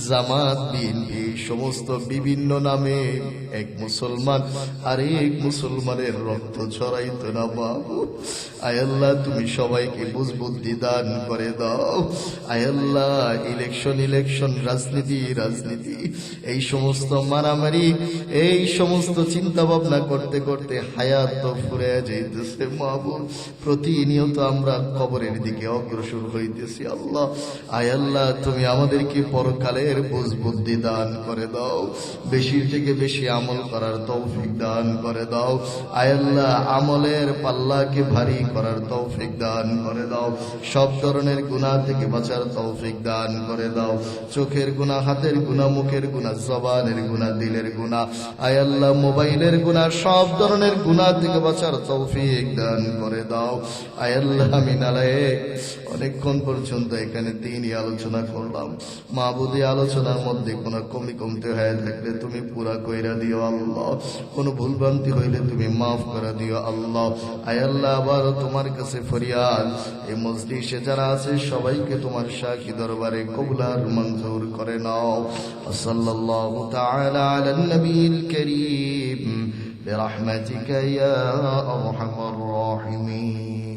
S1: জামাত, বিএনপি সমস্ত বিভিন্ন নামে এক মুসলমান আরেক মুসলমানের রক্ত ঝরাইতো না মাবুদ। আয় আল্লাহ, তুমি সবাইকে বুঝবুদ্ধি দান করে দাও। আয় আল্লাহ, ইলেকশন, রাজনীতি, এই সমস্ত মারামারি, এই সমস্ত চিন্তা ভাবনা করতে করতে হায়াত তো ফুরে যাইতেছে মাবুদ। প্রতিনিয়ত আমরা কবরের দিকে অগ্রসর হইতেছি আল্লাহ। আয় আল্লাহ, তুমি আমাদেরকে পরকালের বুঝবুদ্ধি দান করে দাও, বেশি থেকে বেশি আমল করার তৌফিক দান করে দাও। আয় আল্লাহ, আমলের পাল্লাকে ভারী করার তৌফিক দান করে দাও। সব ধরনের গুনাহ থেকে বাঁচার তৌফিক দান করে দাও। চোখের গুনাহ, হাতের গুনাহ, মুখের গুনাহ, জবানের গুনাহ, দিলের গুনাহ, আয় আল্লাহ মোবাইলের গুনাহ, সব ধরনের গুনাহ থেকে বাঁচার তৌফিক দান করে দাও। আয় আল্লাহ, আমি নালায়েক অনেকক্ষণ পর্যন্ত এখানে দিনই আলোচনা করলাম মাবুদী, আলোচনার মধ্যে কোনো কমি কমতে হয়ে থাকলে তুমি পুরা কইরা দিও আল্লাহ। কোনো ভুলভ্রান্তি হইলে তুমি মাফ করে দিও আল্লাহ। আয় আল্লাহ, আবার তোমার কাছে ফরিয়াদ, এই মজলিসে যারা আছে সবাইকে তোমার শাকি দরবারে কবুল আর মঞ্জুর করে নাও। সাল্লাল্লাহু তাআলা আলান নবিয়িল কারীম বিরহমাতিকা ইয়া আরহামার রাহিমিন।